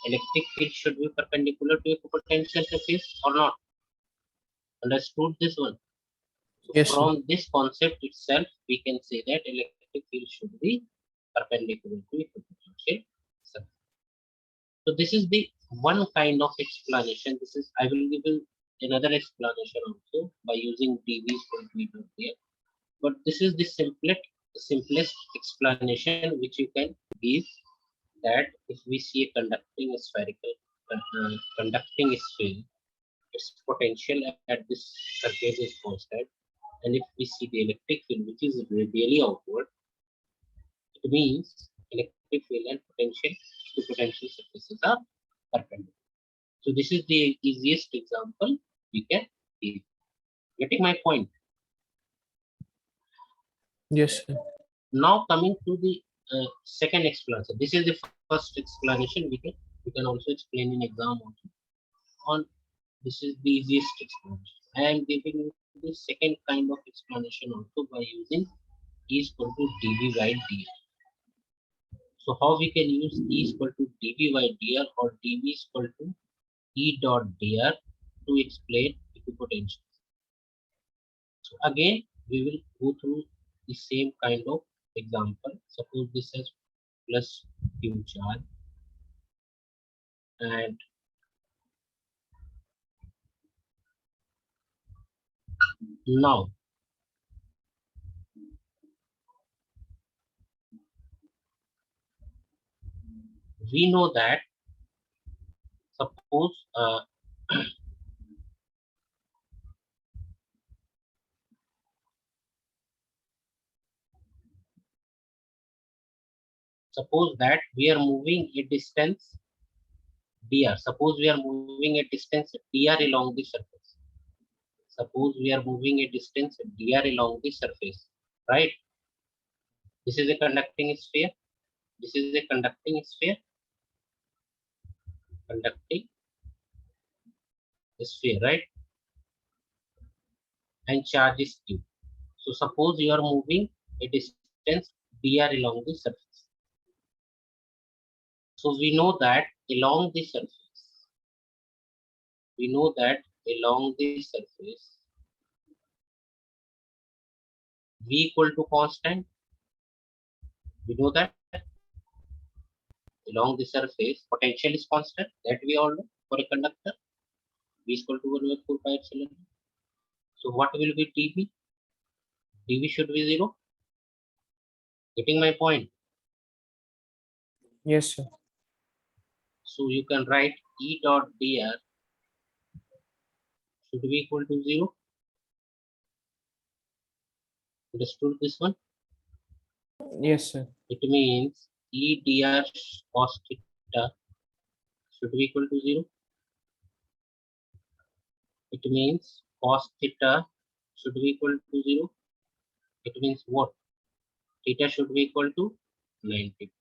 electric field should be perpendicular to equipotential surface or not. Understood this one? So Yes, sir. from this concept itself, we can say that electric field should be perpendicular to equipotential surface. So this is the one kind of explanation. This is, I will give you another explanation also by using dV equal to V here. But this is the simplest explanation which you can give, that if we see a conducting spherical conducting sphere, its potential at this surface is constant, and if we see the electric field which is radially outward, it means electric field and potential to potential surfaces are perpendicular. So this is the easiest example we can give. Getting my point? Yes, sir. Now coming to the second explanation. This is the first explanation. We can also explain in exam also. On this is the easiest explanation. I am giving you the second kind of explanation also by using E is equal to dV by dr. So how we can use E is equal to dV by dr or dV is equal to E dot dr to explain equipotential. So again, we will go through the same kind of example. Suppose this is plus Q charge, and now we know that suppose suppose that we are moving a distance dr. Suppose we are moving a distance dr along the surface. Suppose we are moving a distance dr along the surface, right? This is a conducting sphere. This is a conducting sphere. Conducting sphere, right? And charge is Q. So suppose you are moving a distance dr along the surface. So we know that along the surface, V equal to constant. We know that along the surface, potential is constant. That we all know for a conductor. V is equal to 1/4 pi epsilon. So what will be dV? dV should be 0. Getting my point? Yes, sir. So you can write E dot dr should be equal to 0. Understood this one? Yes, sir. It means E dr cos theta should be equal to 0. It means cos theta should be equal to 0. It means what? Theta should be equal to 90.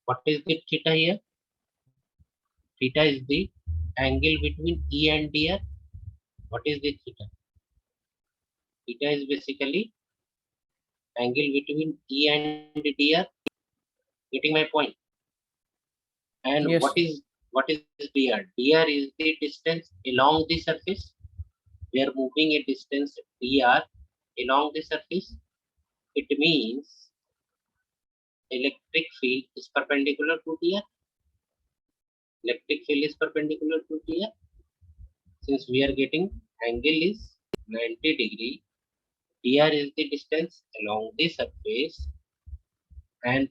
What is the theta here? Theta is the angle between E and dr. What is the theta? Theta is basically angle between E and dr. Getting my point? And Yes, what sir. is What is dr? Dr is the distance along the surface. We are moving a distance dr along the surface. It means electric field is perpendicular to dr. Electric field is perpendicular to dr. Since we are getting angle is 90 degree, dr is the distance along the surface, and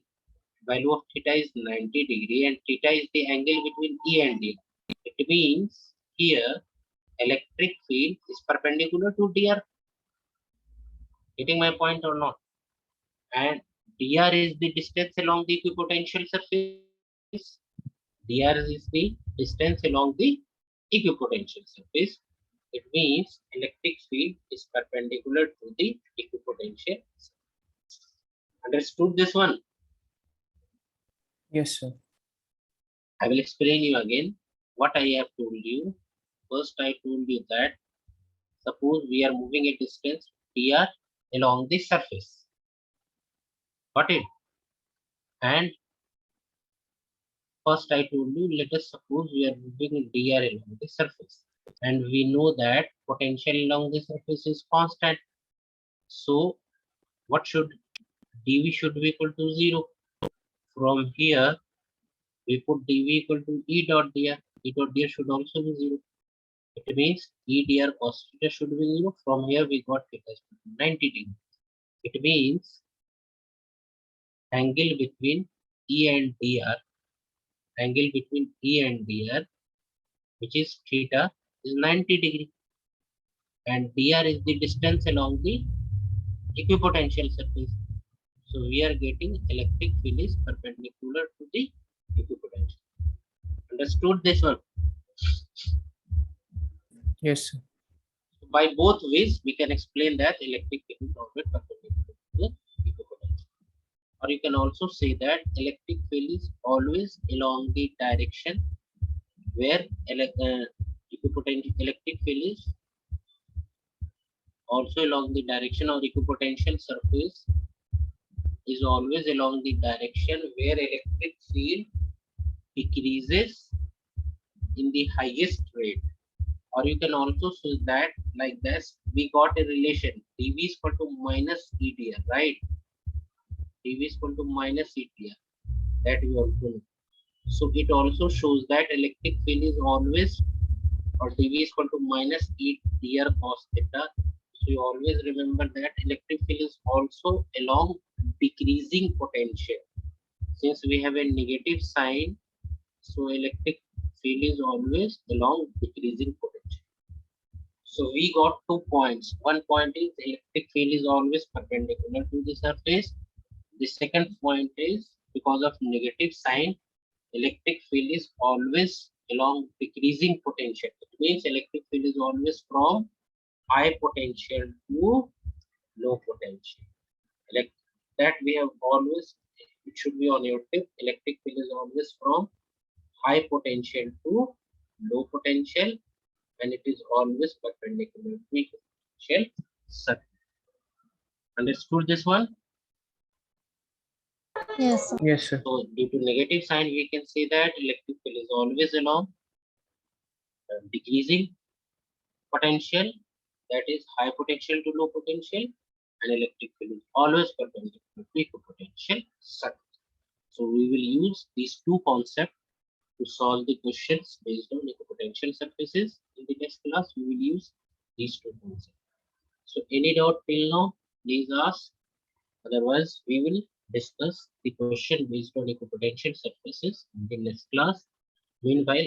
value of theta is 90 degree, and theta is the angle between E and D. It means here electric field is perpendicular to dr. Getting my point or not? And dr is the distance along the equipotential surface. Dr is the distance along the equipotential surface. It means electric field is perpendicular to the equipotential. Understood this one? Yes, sir. I will explain you again what I have told you. First, I told you that suppose we are moving a distance dr along the surface. Got it? And first, I told you, let us suppose we are moving dr along the surface, and we know that potential along the surface is constant. So, what should dV should be equal to 0? From here, we put dV equal to E dot dr. E dot dr should also be 0. It means E dr cos theta should be 0. From here, we got theta is 90 degree. It means angle between E and dr, which is theta, is 90 degree, and dr is the distance along the equipotential surface. So we are getting electric field is perpendicular to the equipotential. Understood this one? Yes, sir. By both ways, we can explain that electric field is always perpendicular to the equipotential. Or you can also say that electric field is always along the direction where equipotential electric field is also along the direction, or equipotential surface is always along the direction where electric field decreases in the highest rate. Or you can also say that like this, we got a relation dV is equal to minus EDR, right? dV is equal to minus EDR, that we also know. So it also shows that electric field is always, or dV is equal to minus EDR cos theta. So you always remember that electric field is also along decreasing potential. Since we have a negative sign, so electric field is always along decreasing potential. So we got 2 points. One point is electric field is always perpendicular to the surface. The second point is because of negative sign, electric field is always along decreasing potential. It means electric field is always from high potential to low potential. Like that we have always, it should be on your tip. Electric field is always from high potential to low potential, and it is always perpendicular to equipotential surface. Understood this one? Yes, sir. Yes, sir. So due to negative sign, we can say that electric field is always along decreasing potential, that is high potential to low potential, and electric field is always perpendicular to equipotential surface. So we will use these two concepts to solve the questions based on equipotential surfaces. In the next class, we will use these two concepts. So any doubt till now, please ask. Otherwise, we will discuss the question based on equipotential surfaces in the next class. Meanwhile,